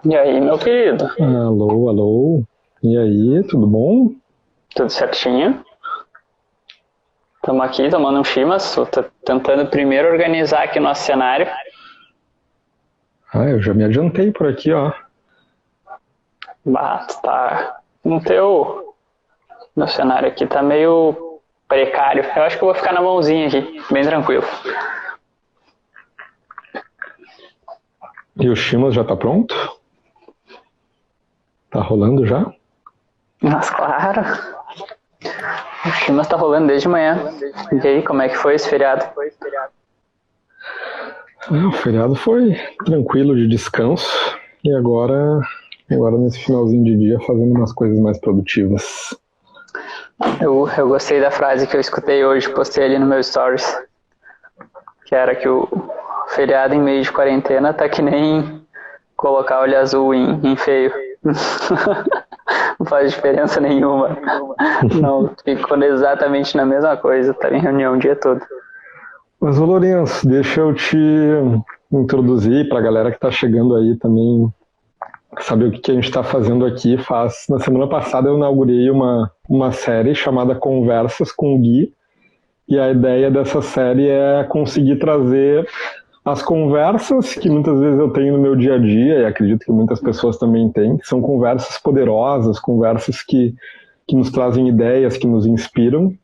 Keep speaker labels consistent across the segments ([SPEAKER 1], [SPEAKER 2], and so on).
[SPEAKER 1] E aí, meu querido?
[SPEAKER 2] Alô, alô. E aí, tudo bom?
[SPEAKER 1] Tudo certinho? Estamos aqui tomando um chimas, tô tentando primeiro organizar aqui nosso cenário.
[SPEAKER 2] Eu já me adiantei por aqui, ó.
[SPEAKER 1] Bah, tu tá no teu... Meu cenário aqui tá meio precário. Eu acho que eu vou ficar na mãozinha aqui, bem tranquilo.
[SPEAKER 2] E o Chimas já tá pronto? Tá rolando já?
[SPEAKER 1] Mas claro, o chimas tá rolando desde manhã. E aí, como é que foi esse feriado?
[SPEAKER 2] O feriado foi tranquilo de descanso. E agora nesse finalzinho de dia, fazendo umas coisas mais produtivas.
[SPEAKER 1] Eu gostei da frase que eu escutei hoje, postei ali no meu stories. Que era que o feriado em meio de quarentena tá que nem colocar olho azul em feio. Não faz diferença nenhuma. Não, ficou exatamente na mesma coisa, tá em reunião o dia todo.
[SPEAKER 2] Mas, ô Lourenço, deixa eu te introduzir pra galera que tá chegando aí também, saber o que a gente está fazendo aqui. Na semana passada eu inaugurei uma série chamada Conversas com o Gui, e a ideia dessa série é conseguir trazer as conversas que muitas vezes eu tenho no meu dia a dia, e acredito que muitas pessoas também têm, que são conversas poderosas, conversas que nos trazem ideias, que nos inspiram,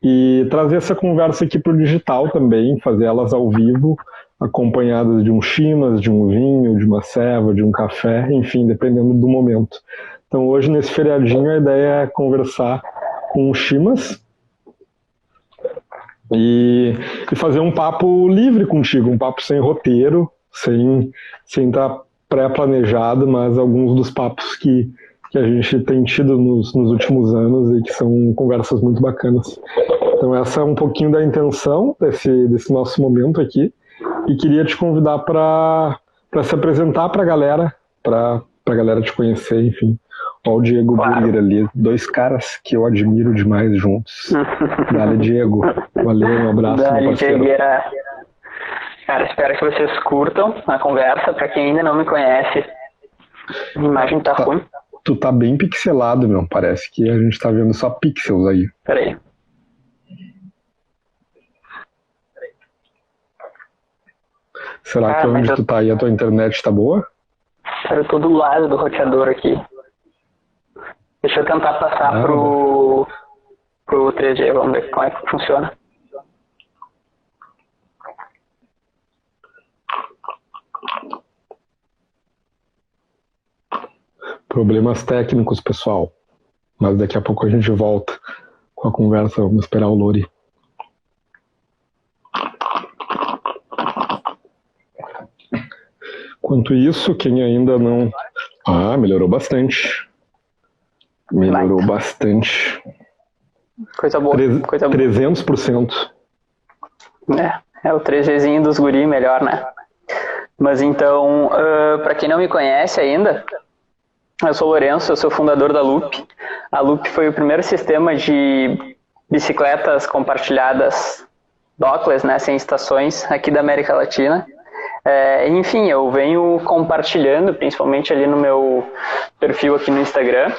[SPEAKER 2] e trazer essa conversa aqui para o digital também, fazer elas ao vivo, acompanhadas de um chimas, de um vinho, de uma ceva, de um café, enfim, dependendo do momento. Então hoje, nesse feriadinho, a ideia é conversar com o chimas e fazer um papo livre contigo, um papo sem roteiro, sem estar pré-planejado, mas alguns dos papos que a gente tem tido nos últimos anos e que são conversas muito bacanas. Então essa é um pouquinho da intenção desse nosso momento aqui, e queria te convidar para se apresentar para a galera te conhecer, enfim. Olha o Diego Burger ali, dois caras que eu admiro demais juntos. Dale, Diego. Valeu, um abraço, meu parceiro.
[SPEAKER 1] Diegueira. Cara, espero que vocês curtam a conversa. Pra quem ainda não me conhece, a imagem tá ruim.
[SPEAKER 2] Tu tá bem pixelado, meu. Parece que a gente tá vendo só pixels aí.
[SPEAKER 1] Peraí.
[SPEAKER 2] Será que onde tu tá aí a tua internet tá boa?
[SPEAKER 1] Eu tô do lado do roteador aqui. Deixa eu tentar passar pro 3G, vamos ver como é que funciona.
[SPEAKER 2] Problemas técnicos, pessoal. Mas daqui a pouco a gente volta com a conversa. Vamos esperar o Lori. Enquanto isso, quem ainda não... melhorou bastante. Melhorou bastante.
[SPEAKER 1] Coisa boa. Coisa
[SPEAKER 2] 300%.
[SPEAKER 1] É o 3Gzinho dos guri melhor, né? Mas então, para quem não me conhece ainda, eu sou o Lourenço, eu sou fundador da Loop. A Loop foi o primeiro sistema de bicicletas compartilhadas dockless, né, sem estações, aqui da América Latina. Enfim, eu venho compartilhando, principalmente ali no meu perfil aqui no Instagram,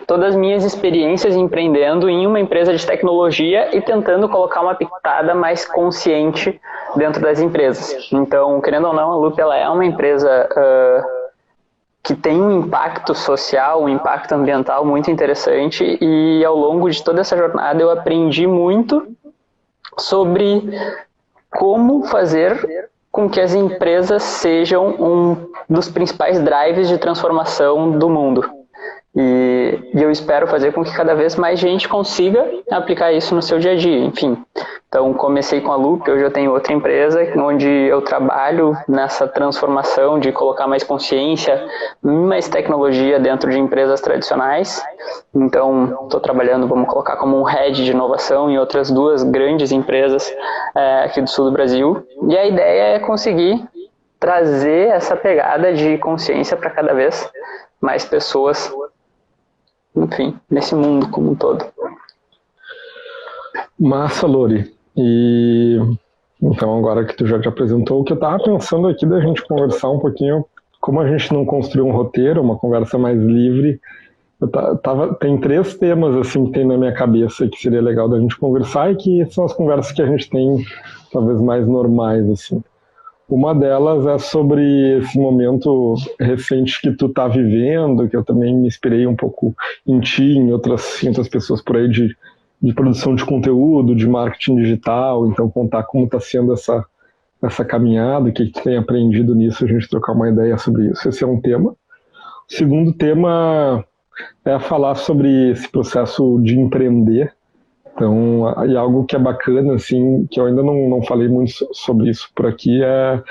[SPEAKER 1] todas as minhas experiências empreendendo em uma empresa de tecnologia e tentando colocar uma pitada mais consciente dentro das empresas. Então, querendo ou não, a Loop ela é uma empresa que tem um impacto social, um impacto ambiental muito interessante, e ao longo de toda essa jornada eu aprendi muito sobre como fazer com que as empresas sejam um dos principais drives de transformação do mundo. E eu espero fazer com que cada vez mais gente consiga aplicar isso no seu dia a dia, enfim. Então, comecei com a Loop, hoje eu tenho outra empresa onde eu trabalho nessa transformação de colocar mais consciência, mais tecnologia dentro de empresas tradicionais. Então, estou trabalhando, vamos colocar como um head de inovação em outras duas grandes empresas aqui do sul do Brasil. E a ideia é conseguir trazer essa pegada de consciência para cada vez mais pessoas, enfim, nesse mundo como um todo.
[SPEAKER 2] Massa, Lori. E então agora que tu já te apresentou, o que eu tava pensando aqui da gente conversar um pouquinho, como a gente não construiu um roteiro, uma conversa mais livre, tem 3 temas assim que tem na minha cabeça que seria legal da gente conversar e que são as conversas que a gente tem talvez mais normais assim. Uma delas é sobre esse momento recente que tu tá vivendo, que eu também me inspirei um pouco em ti, em outras pessoas por aí de produção de conteúdo, de marketing digital, então contar como está sendo essa caminhada, o que tu tem aprendido nisso, a gente trocar uma ideia sobre isso. Esse é um tema. O segundo tema é falar sobre esse processo de empreender. Então, e algo que é bacana, assim, que eu ainda não falei muito sobre isso por aqui, é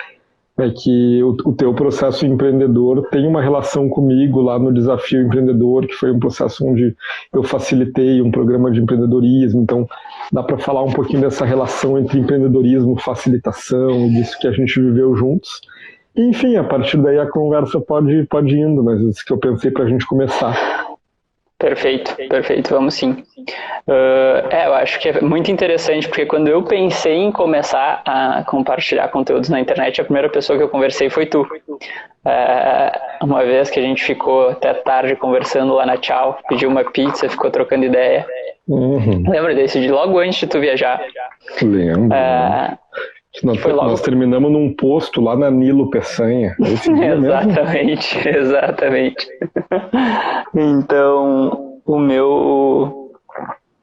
[SPEAKER 2] que o teu processo empreendedor tem uma relação comigo lá no Desafio Empreendedor, que foi um processo onde eu facilitei um programa de empreendedorismo. Então, dá para falar um pouquinho dessa relação entre empreendedorismo, facilitação, disso que a gente viveu juntos. E, enfim, a partir daí a conversa pode ir indo, mas isso que eu pensei para a gente começar.
[SPEAKER 1] Perfeito, vamos sim. Eu acho que é muito interessante, porque quando eu pensei em começar a compartilhar conteúdos na internet, a primeira pessoa que eu conversei foi tu. Uma vez que a gente ficou até tarde conversando lá na Tchau, pediu uma pizza, ficou trocando ideia. Lembra desse de logo antes de tu viajar?
[SPEAKER 2] Lembro. Nós terminamos num posto lá na Nilo Peçanha.
[SPEAKER 1] Exatamente. Então,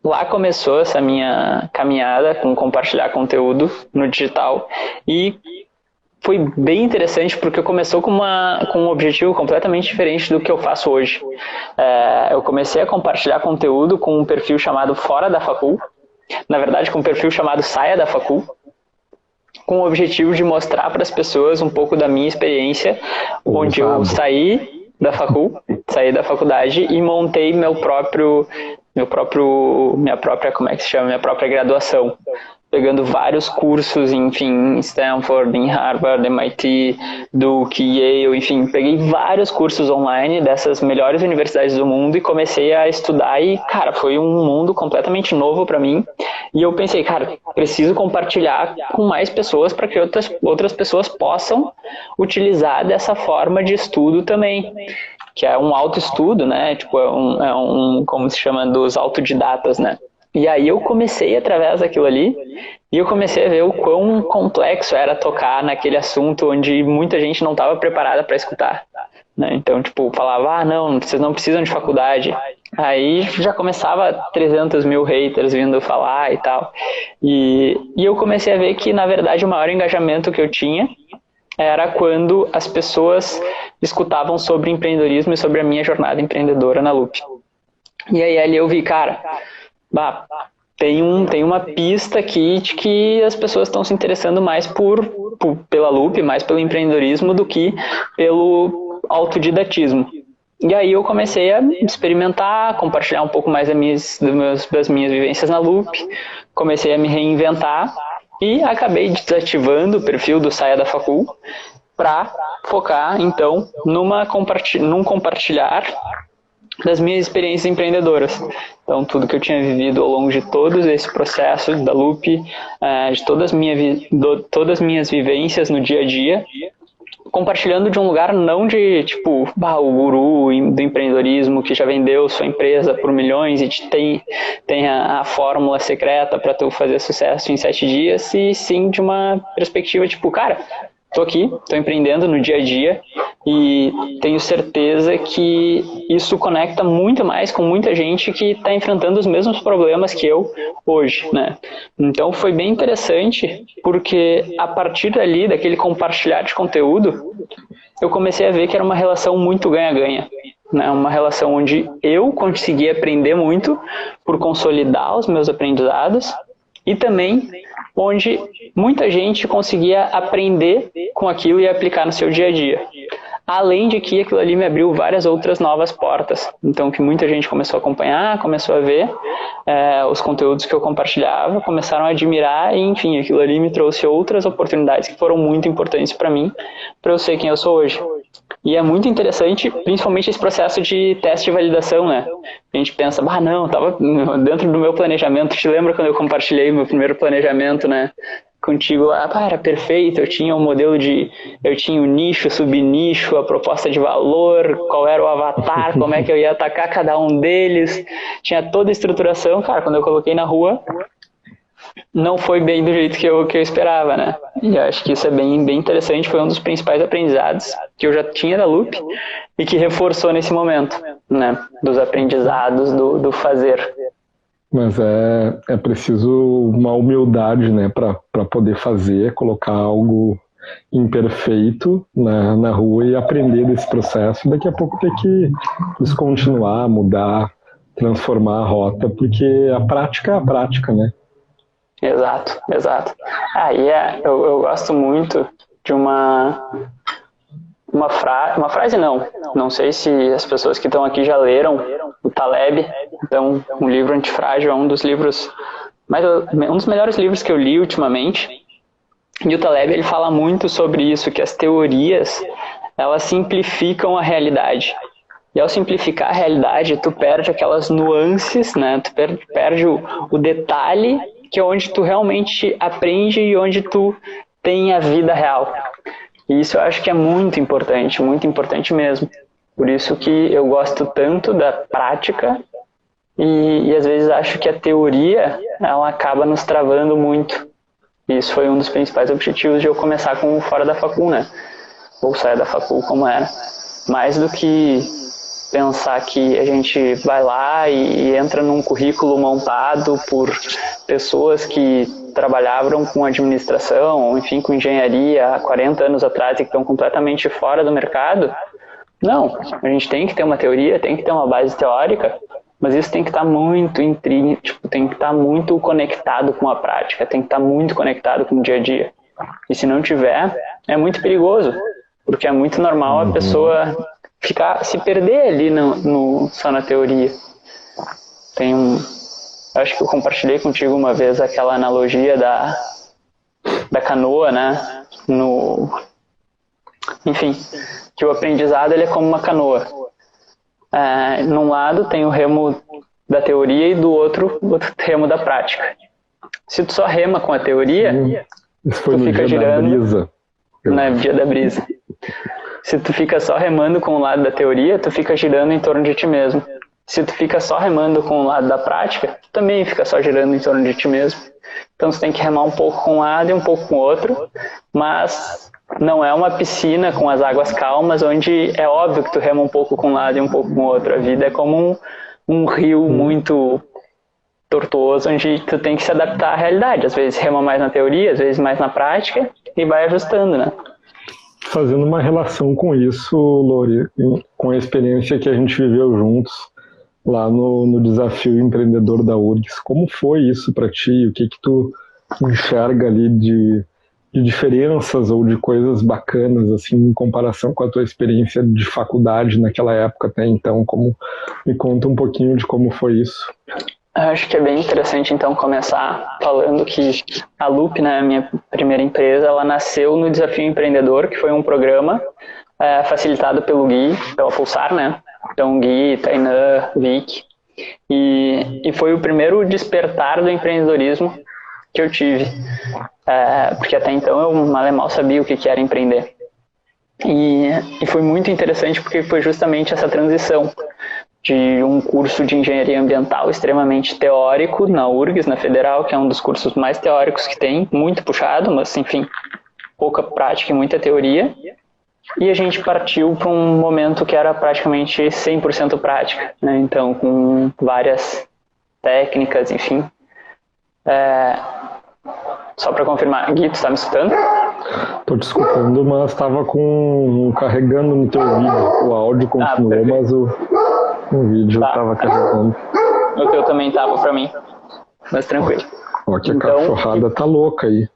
[SPEAKER 1] lá começou essa minha caminhada com compartilhar conteúdo no digital e foi bem interessante porque começou com um objetivo completamente diferente do que eu faço hoje. Eu comecei a compartilhar conteúdo com um perfil chamado Fora da Facul, na verdade com um perfil chamado Saia da Facul, com o objetivo de mostrar para as pessoas um pouco da minha experiência, onde eu saí da faculdade e montei minha própria graduação, pegando vários cursos, enfim, em Stanford, em Harvard, MIT, Duke, Yale, enfim, peguei vários cursos online dessas melhores universidades do mundo e comecei a estudar e, cara, foi um mundo completamente novo para mim. E eu pensei, cara, preciso compartilhar com mais pessoas para que outras pessoas possam utilizar dessa forma de estudo também, que é um autoestudo, né? Tipo, como se chama, dos autodidatas, né? E aí eu comecei através daquilo ali e eu comecei a ver o quão complexo era tocar naquele assunto onde muita gente não estava preparada para escutar, né? Então, tipo, falava, não, vocês não precisam de faculdade. Aí já começava 300 mil haters vindo falar e tal. E eu comecei a ver que, na verdade, o maior engajamento que eu tinha era quando as pessoas escutavam sobre empreendedorismo e sobre a minha jornada empreendedora na Loop. E aí ali eu vi, cara, tem uma pista aqui de que as pessoas estão se interessando mais pela Loop, mais pelo empreendedorismo do que pelo autodidatismo. E aí eu comecei a experimentar, compartilhar um pouco mais das minhas vivências na Loop, comecei a me reinventar e acabei desativando o perfil do Saia da Facul para focar, então, num compartilhar das minhas experiências empreendedoras. Então, tudo que eu tinha vivido ao longo de todo esse processo da Loop, de todas as minhas vivências no dia a dia, compartilhando de um lugar não de, tipo, o guru do empreendedorismo que já vendeu sua empresa por milhões e tem a fórmula secreta para tu fazer sucesso em 7 dias, e sim de uma perspectiva, tipo, cara, tô aqui, tô empreendendo no dia a dia e tenho certeza que isso conecta muito mais com muita gente que está enfrentando os mesmos problemas que eu hoje, né? Então foi bem interessante porque a partir dali, daquele compartilhar de conteúdo, eu comecei a ver que era uma relação muito ganha-ganha, né? Uma relação onde eu consegui aprender muito por consolidar os meus aprendizados e também onde muita gente conseguia aprender com aquilo e aplicar no seu dia a dia. Além de que aquilo ali me abriu várias outras novas portas. Então, que muita gente começou a acompanhar, começou a ver os conteúdos que eu compartilhava, começaram a admirar e, enfim, aquilo ali me trouxe outras oportunidades que foram muito importantes para mim, para eu ser quem eu sou hoje. E é muito interessante, principalmente esse processo de teste e validação, né? A gente pensa, não, estava dentro do meu planejamento. Te lembra quando eu compartilhei meu primeiro planejamento, né? contigo lá, era perfeito, eu tinha eu tinha o nicho, o subnicho, a proposta de valor, qual era o avatar, como é que eu ia atacar cada um deles, tinha toda a estruturação, cara, quando eu coloquei na rua, não foi bem do jeito que eu esperava, né? E eu acho que isso é bem interessante, foi um dos principais aprendizados que eu já tinha da Loop e que reforçou nesse momento, né? Dos aprendizados do fazer.
[SPEAKER 2] Mas é preciso uma humildade, né, para poder fazer, colocar algo imperfeito na rua e aprender desse processo. Daqui a pouco ter que descontinuar, mudar, transformar a rota, porque a prática é a prática, né?
[SPEAKER 1] Exato. Eu gosto muito de uma frase não sei se as pessoas que estão aqui já leram o Taleb, então um livro antifrágil é um dos melhores livros que eu li ultimamente, e o Taleb ele fala muito sobre isso, que as teorias elas simplificam a realidade, e ao simplificar a realidade tu perde aquelas nuances, né? Tu perde o detalhe que é onde tu realmente aprende e onde tu tem a vida real. E isso eu acho que é muito importante mesmo. Por isso que eu gosto tanto da prática e às vezes acho que a teoria ela acaba nos travando muito. E isso foi um dos principais objetivos de eu começar com o Fora da Facul, né? Ou sair da Facul como era. Mais do que pensar que a gente vai lá e entra num currículo montado por pessoas que trabalhavam com administração, ou enfim, com engenharia há 40 anos atrás e que estão completamente fora do mercado. Não, a gente tem que ter uma teoria, tem que ter uma base teórica, mas isso tem que estar muito tem que estar muito conectado com a prática, tem que estar muito conectado com o dia a dia. E se não tiver, é muito perigoso, porque é muito normal a pessoa se perder ali só na teoria. Acho que eu compartilhei contigo uma vez aquela analogia da canoa, né? Enfim, que o aprendizado ele é como uma canoa. Num lado tem o remo da teoria e do outro o remo da prática. Se tu só rema com a teoria,
[SPEAKER 2] isso foi
[SPEAKER 1] tu
[SPEAKER 2] no
[SPEAKER 1] fica
[SPEAKER 2] dia
[SPEAKER 1] girando
[SPEAKER 2] da brisa.
[SPEAKER 1] no dia da brisa. Se tu fica só remando com o lado da teoria, tu fica girando em torno de ti mesmo. Se tu fica só remando com o lado da prática, tu também fica só girando em torno de ti mesmo. Então tu tem que remar um pouco com um lado e um pouco com o outro, mas não é uma piscina com as águas calmas, onde é óbvio que tu rema um pouco com um lado e um pouco com o outro. A vida é como um rio muito tortuoso, onde tu tem que se adaptar à realidade. Às vezes rema mais na teoria, às vezes mais na prática, e vai ajustando, né?
[SPEAKER 2] Fazendo uma relação com isso, Lori, com a experiência que a gente viveu juntos lá no Desafio Empreendedor da URGS, como foi isso para ti? O que tu enxerga ali de diferenças ou de coisas bacanas, assim, em comparação com a tua experiência de faculdade naquela época até então? Me conta um pouquinho de como foi isso.
[SPEAKER 1] Acho que é bem interessante, então, começar falando que a Loop, né, a minha primeira empresa, ela nasceu no Desafio Empreendedor, que foi um programa facilitado pelo Gui, pela Pulsar, né? Então, Gui, Tainã, Vic. E foi o primeiro despertar do empreendedorismo que eu tive. Porque até então eu mal e mal sabia o que era empreender. E foi muito interessante porque foi justamente essa transição de um curso de engenharia ambiental extremamente teórico na URGS, na Federal, que é um dos cursos mais teóricos que tem, muito puxado, mas enfim, pouca prática e muita teoria. E a gente partiu para um momento que era praticamente 100% prática, né? Então, com várias técnicas, enfim. Só para confirmar, Gui, tu está me escutando?
[SPEAKER 2] Estou te escutando, mas estava carregando no teu vídeo. O áudio continuou, mas o vídeo estava carregando.
[SPEAKER 1] O teu também estava para mim, mas tranquilo.
[SPEAKER 2] Ó, que a cachorrada tá louca aí.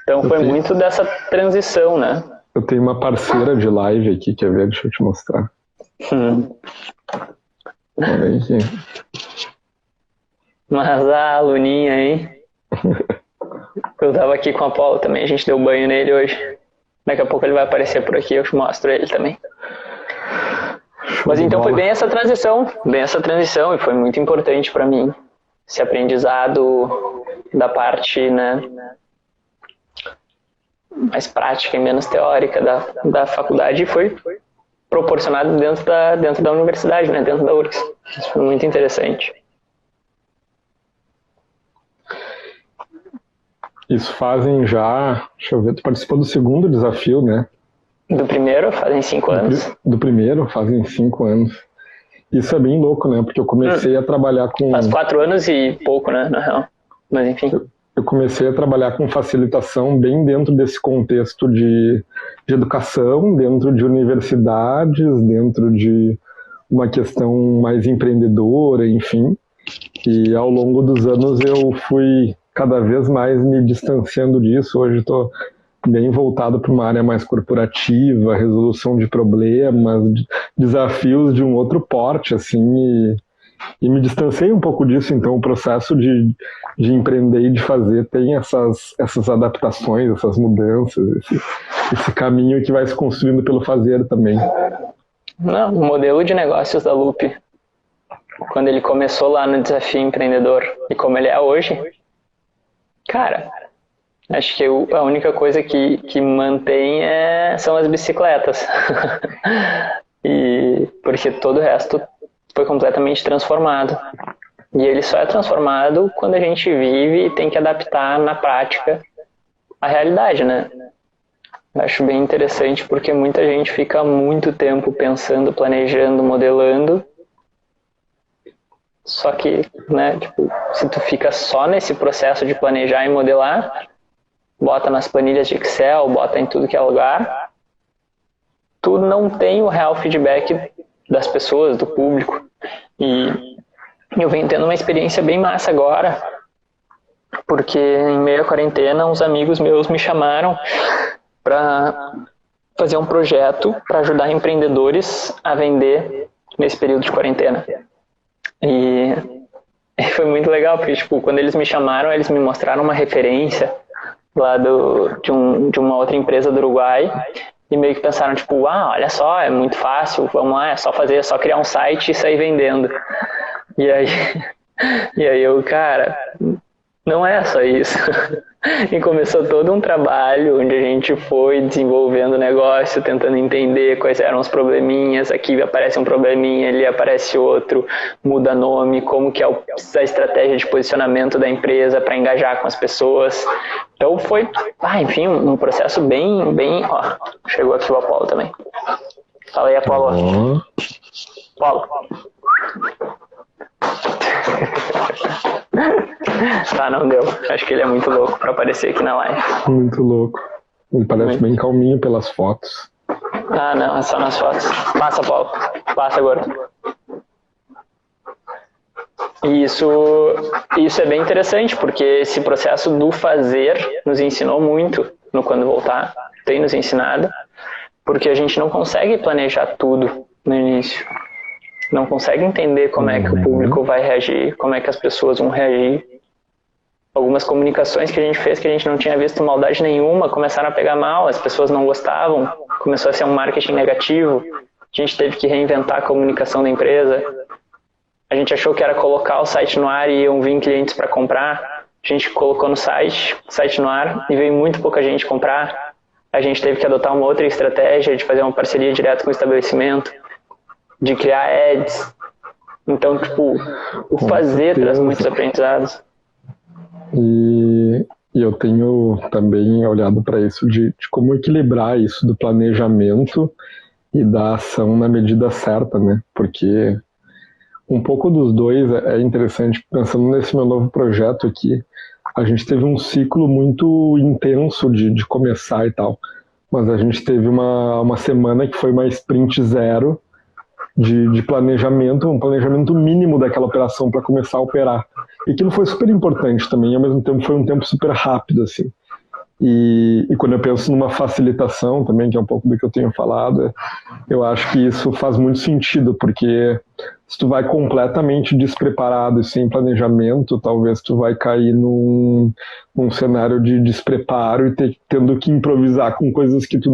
[SPEAKER 1] Então foi muito dessa transição, né?
[SPEAKER 2] Eu tenho uma parceira de live aqui, quer ver? Deixa eu te mostrar. Olha aí.
[SPEAKER 1] Mas a Luninha aí. Eu tava aqui com a Apolo também, a gente deu banho nele hoje. Daqui a pouco ele vai aparecer por aqui, eu te mostro ele também. Mas então foi bem essa transição, e foi muito importante para mim. Esse aprendizado da parte, né, mais prática e menos teórica da faculdade, e foi proporcionado dentro da universidade, né, dentro da URGS. Isso foi muito interessante.
[SPEAKER 2] Isso fazem já, deixa eu ver, tu participou do segundo desafio, né?
[SPEAKER 1] Do primeiro, fazem 5 anos.
[SPEAKER 2] Do primeiro, fazem 5 anos. Isso é bem louco, né? Porque eu comecei a trabalhar com...
[SPEAKER 1] Faz 4 anos e pouco, né, na real. Mas enfim.
[SPEAKER 2] Eu comecei a trabalhar com facilitação bem dentro desse contexto de educação, dentro de universidades, dentro de uma questão mais empreendedora, enfim. E ao longo dos anos eu fui cada vez mais me distanciando disso. Hoje estou bem voltado para uma área mais corporativa, resolução de problemas, desafios de um outro porte, assim, e me distanciei um pouco disso. Então o processo de empreender e de fazer tem essas adaptações, essas mudanças, esse caminho que vai se construindo pelo fazer também.
[SPEAKER 1] Não, o modelo de negócios da Loop, quando ele começou lá no Desafio Empreendedor e como ele é hoje, cara, acho que a única coisa que mantém são as bicicletas. E porque todo o resto foi completamente transformado. E ele só é transformado quando a gente vive e tem que adaptar na prática a realidade, né? Acho bem interessante porque muita gente fica muito tempo pensando, planejando, modelando. Só que, né, tipo, se tu fica só nesse processo de planejar e modelar, bota nas planilhas de Excel, bota em tudo que é lugar, tu não tem o real feedback das pessoas, do público. E eu venho tendo uma experiência bem massa agora, porque em meio à quarentena, uns amigos meus me chamaram para fazer um projeto para ajudar empreendedores a vender nesse período de quarentena. E foi muito legal, porque tipo, quando eles me chamaram, eles me mostraram uma referência lá de uma outra empresa do Uruguai, e meio que pensaram, tipo, olha só, é muito fácil, vamos lá, é só criar um site e sair vendendo. E aí eu, cara, não é só isso. E começou todo um trabalho onde a gente foi desenvolvendo o negócio, tentando entender quais eram os probleminhas. Aqui aparece um probleminha, ali aparece outro, muda nome, como que é a estratégia de posicionamento da empresa para engajar com as pessoas. Então foi, enfim, um processo bem... Ó, chegou aqui o Apolo também. Fala aí, Apolo. Apolo. Tá, não deu. Acho que ele é muito louco pra aparecer aqui na live.
[SPEAKER 2] Muito louco. Ele parece bem calminho pelas fotos.
[SPEAKER 1] Não, é só nas fotos. Passa, Paulo. Passa agora. E isso é bem interessante, porque esse processo do fazer nos ensinou muito no Quando Voltar. Tem nos ensinado, porque a gente não consegue planejar tudo no início. Não consegue entender como é que o público vai reagir, como é que as pessoas vão reagir. Algumas comunicações que a gente fez que a gente não tinha visto maldade nenhuma começaram a pegar mal, as pessoas não gostavam, começou a ser um marketing negativo, a gente teve que reinventar a comunicação da empresa. A gente achou que era colocar o site no ar e iam vir clientes para comprar. A gente colocou no site no ar, e veio muito pouca gente comprar. A gente teve que adotar uma outra estratégia de fazer uma parceria direta com o estabelecimento, de criar ads. Então, tipo, o fazer traz muitos aprendizados.
[SPEAKER 2] E eu tenho também olhado para isso de como equilibrar isso do planejamento e da ação na medida certa, né? Porque um pouco dos dois é interessante. Pensando nesse meu novo projeto aqui, a gente teve um ciclo muito intenso de começar e tal, mas a gente teve uma semana que foi uma sprint zero de planejamento, um planejamento mínimo daquela operação para começar a operar. E aquilo foi super importante também, ao mesmo tempo foi um tempo super rápido, assim. E quando eu penso numa facilitação também, que é um pouco do que eu tenho falado, eu acho que isso faz muito sentido, porque se tu vai completamente despreparado e sem planejamento, talvez tu vai cair num cenário de despreparo e tendo que improvisar com coisas que tu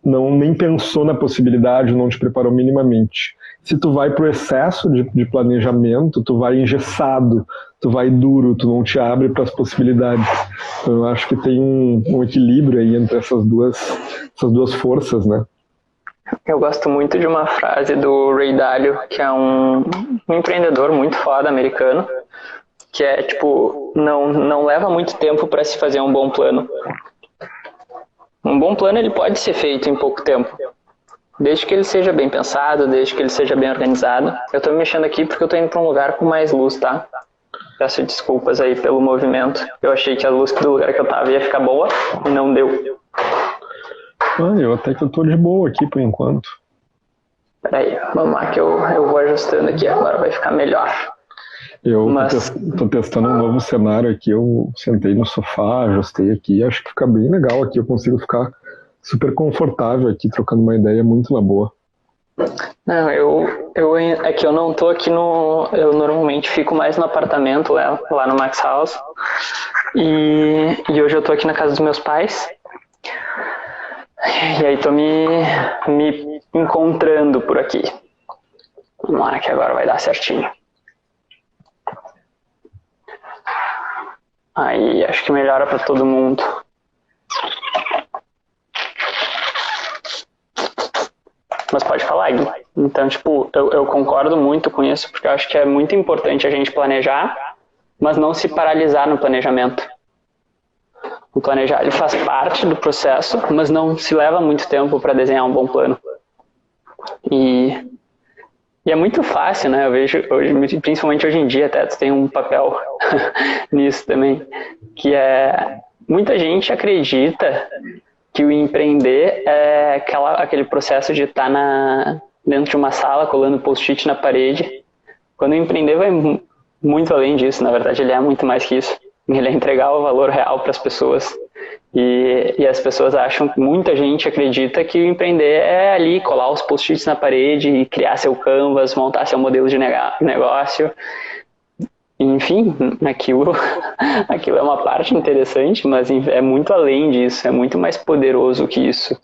[SPEAKER 2] nem pensou na possibilidade, não te preparou minimamente. Se tu vai pro excesso de planejamento, tu vai engessado, tu vai duro, tu não te abre para as possibilidades. Então eu acho que tem um equilíbrio aí entre essas duas forças, né?
[SPEAKER 1] Eu gosto muito de uma frase do Ray Dalio, que é um empreendedor muito foda americano, que é tipo, não leva muito tempo para se fazer um bom plano. Um bom plano ele pode ser feito em pouco tempo, desde que ele seja bem pensado, desde que ele seja bem organizado. Eu tô me mexendo aqui porque eu tô indo para um lugar com mais luz, tá? Peço desculpas aí pelo movimento. Eu achei que a luz do lugar que eu tava ia ficar boa e não deu.
[SPEAKER 2] Eu tô de boa aqui por enquanto.
[SPEAKER 1] Peraí, vamos lá que eu vou ajustando aqui, agora vai ficar melhor.
[SPEAKER 2] Tô testando um novo cenário aqui, eu sentei no sofá, ajustei aqui, acho que fica bem legal aqui, eu consigo ficar super confortável aqui, trocando uma ideia muito na boa.
[SPEAKER 1] Não, é que eu não tô aqui eu normalmente fico mais no apartamento lá no Max House, e hoje eu tô aqui na casa dos meus pais, e aí tô me encontrando por aqui. Vamos lá que agora vai dar certinho. Aí, acho que melhora pra todo mundo. Mas pode falar, Gui. Então, tipo, eu concordo muito com isso, porque eu acho que é muito importante a gente planejar, mas não se paralisar no planejamento. O planejar, ele faz parte do processo, mas não se leva muito tempo para desenhar um bom plano. E é muito fácil, né? Eu vejo, principalmente hoje em dia, até tu tem um papel nisso também, que é, muita gente acredita que o empreender é aquele processo de estar dentro de uma sala, colando post-it na parede. Quando o empreender vai muito além disso, na verdade ele é muito mais que isso. Ele é entregar o valor real para as pessoas. E as pessoas acham, muita gente acredita que o empreender é ali colar os post-its na parede e criar seu canvas, montar seu modelo de negócio. Enfim, aquilo é uma parte interessante, mas é muito além disso, é muito mais poderoso que isso.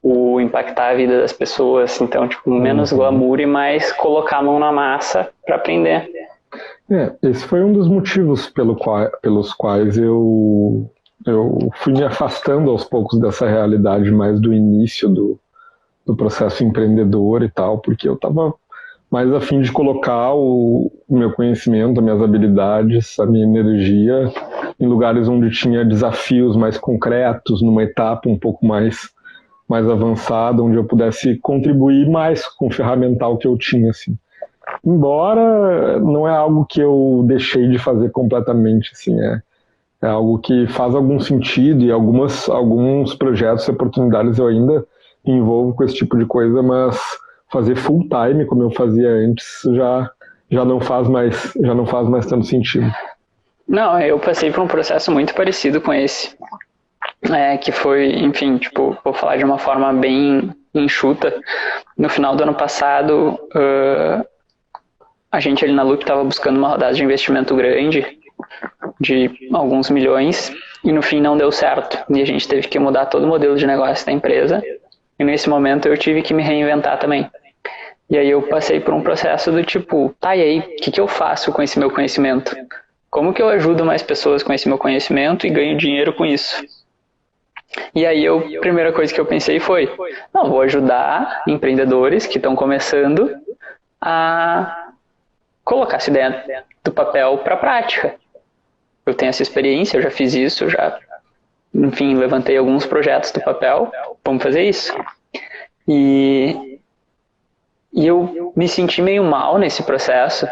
[SPEAKER 1] O impactar a vida das pessoas, então, tipo, menos glamour e mais colocar a mão na massa para aprender.
[SPEAKER 2] Esse foi um dos motivos pelos quais eu fui me afastando aos poucos dessa realidade mais do início do processo empreendedor e tal, porque eu estava mais a fim de colocar o meu conhecimento, as minhas habilidades, a minha energia em lugares onde tinha desafios mais concretos, numa etapa um pouco mais avançada, onde eu pudesse contribuir mais com o ferramental que eu tinha, assim. Embora não é algo que eu deixei de fazer completamente, assim, é algo que faz algum sentido e alguns projetos e oportunidades eu ainda me envolvo com esse tipo de coisa, mas fazer full time, como eu fazia antes, já não faz mais tanto sentido.
[SPEAKER 1] Não, eu passei por um processo muito parecido com esse, que foi, enfim, tipo, vou falar de uma forma bem enxuta. No final do ano passado, a gente ali na Loop estava buscando uma rodada de investimento grande, de alguns milhões, e no fim não deu certo. E a gente teve que mudar todo o modelo de negócio da empresa, e nesse momento eu tive que me reinventar também. E aí eu passei por um processo do tipo, tá, e aí, o que eu faço com esse meu conhecimento? Como que eu ajudo mais pessoas com esse meu conhecimento e ganho dinheiro com isso? E aí a primeira coisa que eu pensei foi, não, vou ajudar empreendedores que estão começando a colocar essa ideia do papel para a prática. Eu tenho essa experiência, eu já fiz isso, enfim, levantei alguns projetos do papel, vamos fazer isso. E eu me senti meio mal nesse processo,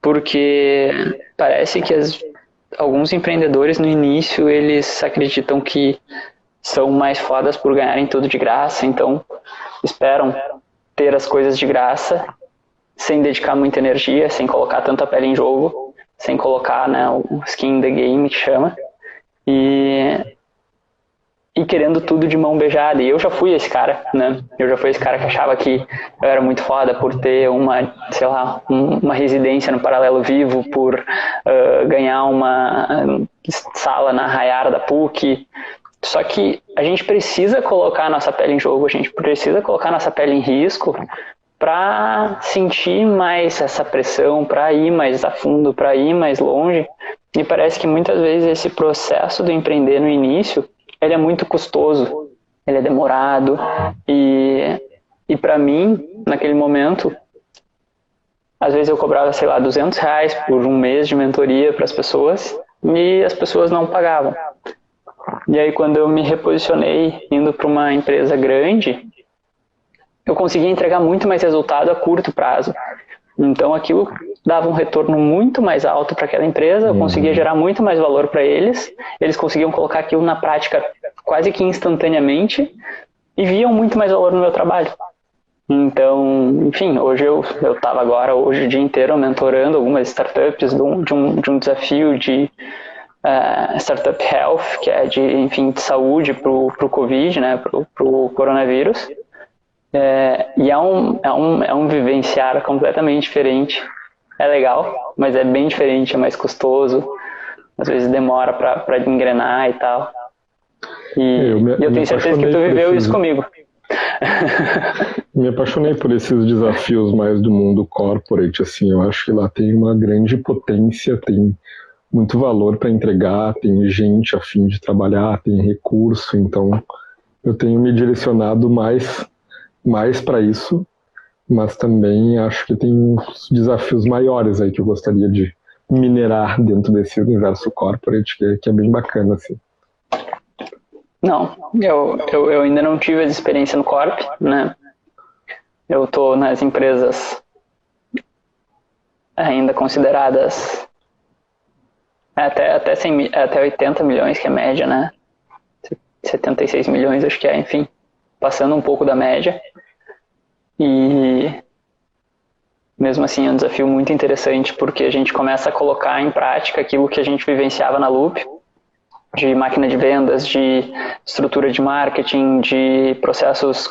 [SPEAKER 1] porque parece que alguns empreendedores no início, eles acreditam que são mais fodas por ganharem tudo de graça, então esperam ter as coisas de graça, sem dedicar muita energia, sem colocar tanta pele em jogo, sem colocar, né, o skin in the game, que chama, e querendo tudo de mão beijada. E eu já fui esse cara, né? Eu já fui esse cara que achava que eu era muito foda por ter uma residência no Paralelo Vivo, por ganhar uma sala na Rayara da PUC, Só que a gente precisa colocar a nossa pele em jogo, a gente precisa colocar a nossa pele em risco para sentir mais essa pressão, para ir mais a fundo, para ir mais longe. E parece que muitas vezes esse processo do empreender no início, ele é muito custoso, ele é demorado. E para mim, naquele momento, às vezes eu cobrava, sei lá, R$200 por um mês de mentoria para as pessoas e as pessoas não pagavam. E aí quando eu me reposicionei indo para uma empresa grande, eu conseguia entregar muito mais resultado a curto prazo. Então aquilo dava um retorno muito mais alto para aquela empresa, eu conseguia gerar muito mais valor para eles, eles conseguiam colocar aquilo na prática quase que instantaneamente e viam muito mais valor no meu trabalho. Então, enfim, hoje eu estava agora hoje o dia inteiro mentorando algumas startups de um desafio de Startup Health, que é de saúde para o Covid, né, para o coronavírus. E é um vivenciar completamente diferente. É legal, mas é bem diferente, é mais custoso. Às vezes demora para engrenar e tal. E eu tenho certeza que tu viveu isso comigo.
[SPEAKER 2] Me apaixonei por esses desafios mais do mundo corporate, assim. Eu acho que lá tem uma grande potência, tem muito valor para entregar, tem gente a fim de trabalhar, tem recurso. Então eu tenho me direcionado mais para isso, mas também acho que tem uns desafios maiores aí que eu gostaria de minerar dentro desse universo corporate, que é bem bacana, assim.
[SPEAKER 1] Não, eu ainda não tive essa experiência no corp, né? Eu estou nas empresas ainda consideradas até 80 milhões, que é a média, né? 76 milhões, acho que é, enfim, passando um pouco da média. E mesmo assim é um desafio muito interessante, porque a gente começa a colocar em prática aquilo que a gente vivenciava na Loop, de máquina de vendas, de estrutura de marketing, de processos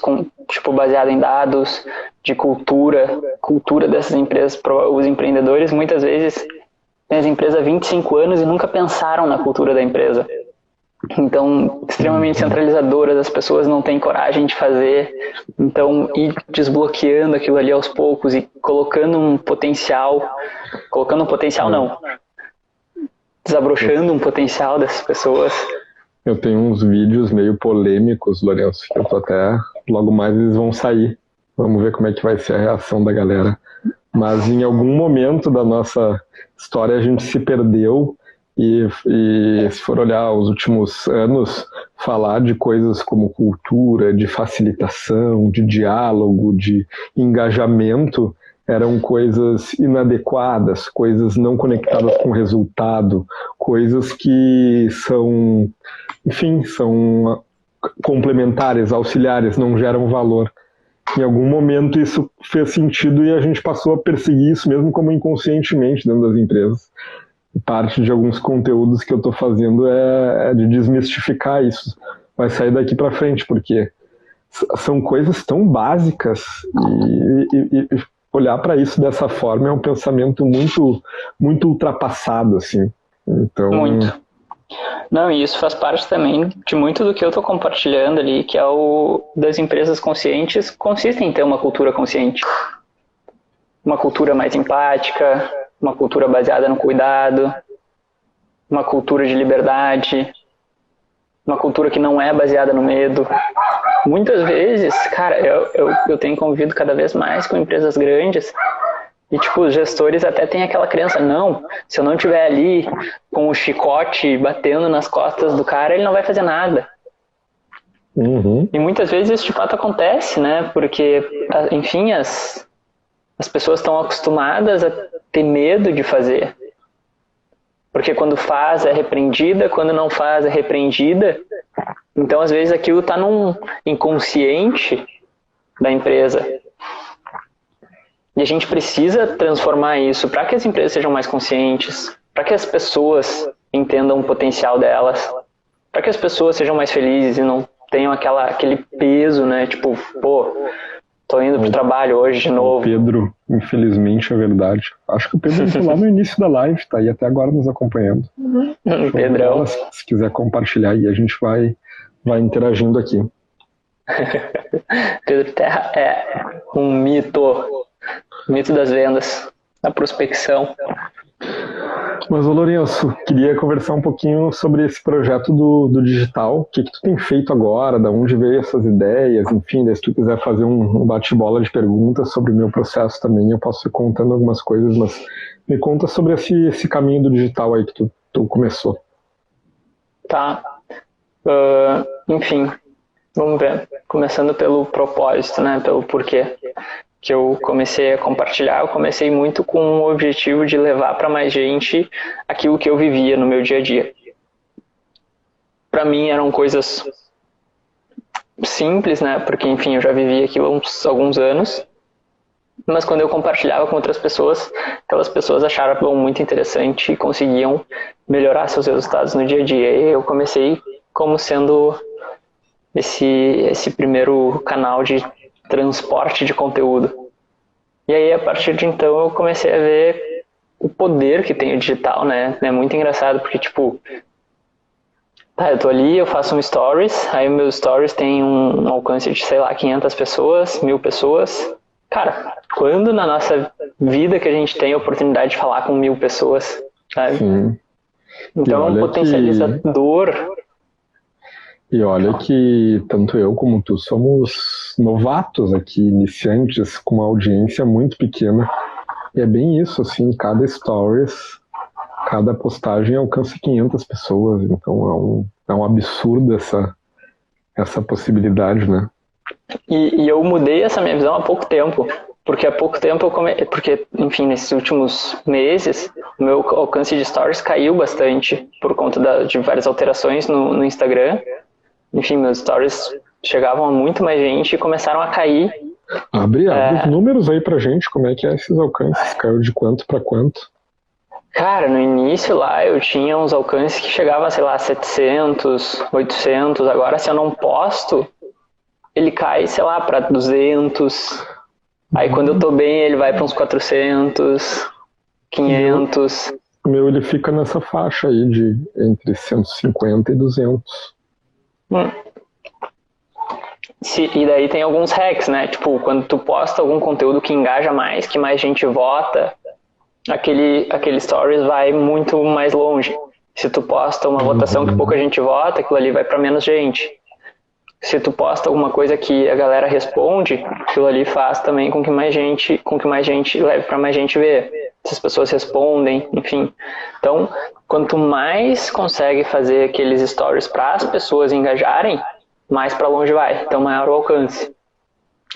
[SPEAKER 1] baseado em dados, de cultura dessas empresas. Os empreendedores muitas vezes têm as empresas há 25 anos e nunca pensaram na cultura da empresa. Então, extremamente centralizadoras, as pessoas não têm coragem de fazer. Então, ir desbloqueando aquilo ali aos poucos e colocando um potencial não, desabrochando um potencial dessas pessoas.
[SPEAKER 2] Eu tenho uns vídeos meio polêmicos, Lourenço, que eu tô até... Logo mais eles vão sair. Vamos ver como é que vai ser a reação da galera. Mas em algum momento da nossa história a gente se perdeu e se for olhar os últimos anos, falar de coisas como cultura, de facilitação, de diálogo, de engajamento, eram coisas inadequadas, coisas não conectadas com o resultado, coisas que são, enfim, são complementares, auxiliares, não geram valor. Em algum momento isso fez sentido e a gente passou a perseguir isso mesmo como inconscientemente dentro das empresas. E parte de alguns conteúdos que eu estou fazendo é de desmistificar isso. Vai sair daqui para frente, porque são coisas tão básicas e olhar para isso dessa forma é um pensamento muito, muito ultrapassado, assim. Então...
[SPEAKER 1] Muito. Não, e isso faz parte também de muito do que eu estou compartilhando ali, que é o das empresas conscientes, consiste em ter uma cultura consciente. Uma cultura mais empática, uma cultura baseada no cuidado, uma cultura de liberdade, uma cultura que não é baseada no medo. Muitas vezes, cara, eu tenho convivido cada vez mais com empresas grandes e, os gestores até têm aquela crença, não, se eu não estiver ali com o chicote batendo nas costas do cara, ele não vai fazer nada.
[SPEAKER 2] Uhum.
[SPEAKER 1] E muitas vezes isso de fato acontece, né? Porque, enfim, as pessoas estão acostumadas a ter medo de fazer. Porque quando faz é repreendida, quando não faz é repreendida. Então, às vezes, aquilo está num inconsciente da empresa. E a gente precisa transformar isso para que as empresas sejam mais conscientes, para que as pessoas entendam o potencial delas, para que as pessoas sejam mais felizes e não tenham aquele peso, né? Tipo, pô, tô indo pro trabalho hoje de novo.
[SPEAKER 2] O Pedro, infelizmente, é verdade. Acho que o Pedro entrou lá no início da live, tá aí até agora nos acompanhando.
[SPEAKER 1] Pedrão.
[SPEAKER 2] Se quiser compartilhar aí, a gente vai vai interagindo aqui.
[SPEAKER 1] Pedro Terra é um mito das vendas, da prospecção.
[SPEAKER 2] Mas, ô Lourenço, queria conversar um pouquinho sobre esse projeto do digital. O que tu tem feito agora? Da onde veio essas ideias? Enfim, se tu quiser fazer um bate-bola de perguntas sobre o meu processo também, eu posso ir contando algumas coisas, mas me conta sobre esse caminho do digital aí que tu começou.
[SPEAKER 1] Tá. Enfim, vamos ver. Começando pelo propósito, né? Pelo porquê que eu comecei a compartilhar. Eu comecei muito com o objetivo de levar para mais gente aquilo que eu vivia no meu dia a dia. Para mim eram coisas simples, né? Porque, enfim, eu já vivi aquilo há alguns anos. Mas quando eu compartilhava com outras pessoas, aquelas pessoas acharam muito interessante e conseguiam melhorar seus resultados no dia a dia. E eu comecei como sendo esse primeiro canal de transporte de conteúdo. E aí, a partir de então, eu comecei a ver o poder que tem o digital, né? É muito engraçado, porque, tipo, eu tô ali, eu faço um stories, aí meus stories têm um alcance de, sei lá, 500 pessoas, 1000 pessoas. Cara, quando na nossa vida que a gente tem a oportunidade de falar com 1000 pessoas, sabe?
[SPEAKER 2] Sim.
[SPEAKER 1] Então, é um potencializador.
[SPEAKER 2] E olha que tanto eu como tu somos novatos aqui, iniciantes, com uma audiência muito pequena. E é bem isso, assim, cada stories, cada postagem alcança 500 pessoas. Então é um absurdo essa possibilidade, né?
[SPEAKER 1] E eu mudei essa minha visão há pouco tempo. Porque há pouco tempo porque, enfim, nesses últimos meses, o meu alcance de stories caiu bastante por conta de várias alterações no Instagram. Enfim, meus stories chegavam a muito mais gente e começaram a cair.
[SPEAKER 2] Abre os números aí pra gente, como é que é esses alcances? Caiu de quanto pra quanto?
[SPEAKER 1] Cara, no início lá eu tinha uns alcances que chegavam a, sei lá, 700, 800. Agora, se eu não posto, ele cai, sei lá, pra 200. Aí quando eu tô bem, ele vai pra uns 400, 500.
[SPEAKER 2] O meu ele fica nessa faixa aí de entre 150 e 200.
[SPEAKER 1] E daí tem alguns hacks, né? Tipo, quando tu posta algum conteúdo que engaja mais, que mais gente vota, aquele stories vai muito mais longe. Se tu posta uma votação que pouca gente vota, aquilo ali vai pra menos gente. Se tu posta alguma coisa que a galera responde, aquilo ali faz também com que mais gente leve pra mais gente ver. Se as pessoas respondem, enfim. Então, quanto mais consegue fazer aqueles stories para as pessoas engajarem, mais para longe vai. Então, maior o alcance.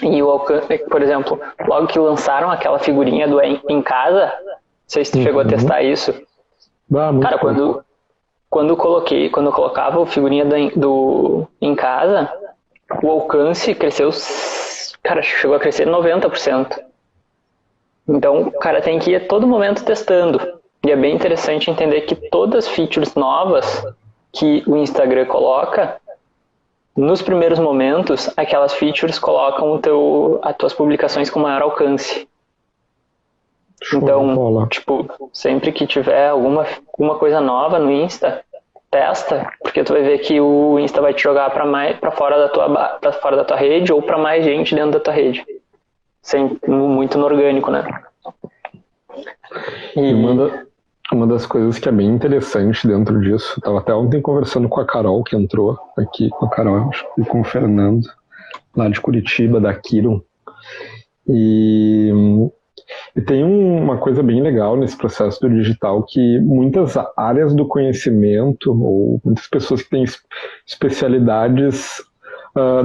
[SPEAKER 1] E o alcance, por exemplo, logo que lançaram aquela figurinha do em casa, não sei se tu chegou a testar isso. Cara, quando eu colocava a figurinha do em casa, o alcance cresceu, cara, chegou a crescer 90%. Então, o cara tem que ir a todo momento testando. E é bem interessante entender que todas as features novas que o Instagram coloca, nos primeiros momentos, aquelas features colocam as tuas publicações com maior alcance. Então, tipo, sempre que tiver alguma coisa nova no Insta, testa, porque tu vai ver que o Insta vai te jogar para fora da tua rede ou para mais gente dentro da tua rede. Muito no orgânico, né?
[SPEAKER 2] E uma das coisas que é bem interessante dentro disso, estava até ontem conversando com a Carol, que entrou aqui, com a Carol e com o Fernando, lá de Curitiba, da Kiron. E tem uma coisa bem legal nesse processo do digital, que muitas áreas do conhecimento, ou muitas pessoas que têm especialidades,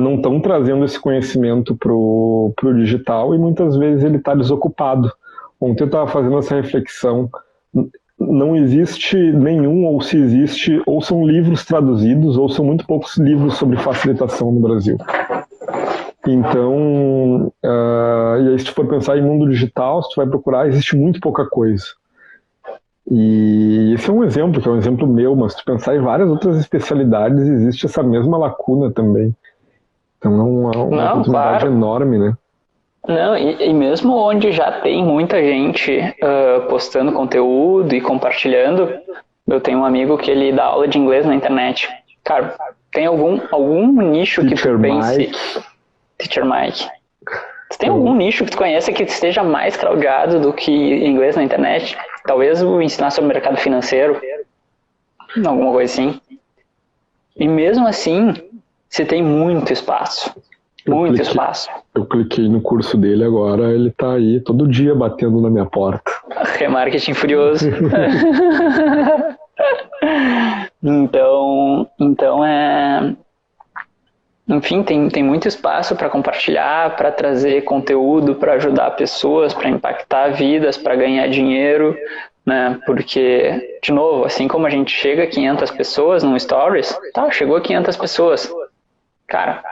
[SPEAKER 2] não estão trazendo esse conhecimento para o digital, e muitas vezes ele está desocupado. Ontem eu estava fazendo essa reflexão, não existe nenhum, ou se existe, ou são livros traduzidos, ou são muito poucos livros sobre facilitação no Brasil. Então, e aí se tu for pensar em mundo digital, se tu vai procurar, existe muito pouca coisa. E esse é um exemplo, que é um exemplo meu, mas se tu pensar em várias outras especialidades, existe essa mesma lacuna também. Então é uma oportunidade enorme, né?
[SPEAKER 1] Não, e mesmo onde já tem muita gente postando conteúdo e compartilhando, eu tenho um amigo que ele dá aula de inglês na internet. Cara, tem algum nicho que
[SPEAKER 2] Teacher
[SPEAKER 1] tu pense...
[SPEAKER 2] Mike.
[SPEAKER 1] Teacher Mike. Tu tem algum nicho que tu conheça que esteja mais crowdado do que inglês na internet? Talvez o ensinar sobre o mercado financeiro, alguma coisa assim. E mesmo assim, você tem muito espaço. Muito espaço.
[SPEAKER 2] Eu cliquei no curso dele agora, ele tá aí todo dia batendo na minha porta.
[SPEAKER 1] Remarketing furioso. Então enfim, tem muito espaço para compartilhar, para trazer conteúdo, para ajudar pessoas, para impactar vidas, para ganhar dinheiro, né? Porque, de novo, assim como a gente chega a 500 pessoas num Stories, tá, chegou a 500 pessoas. Cara,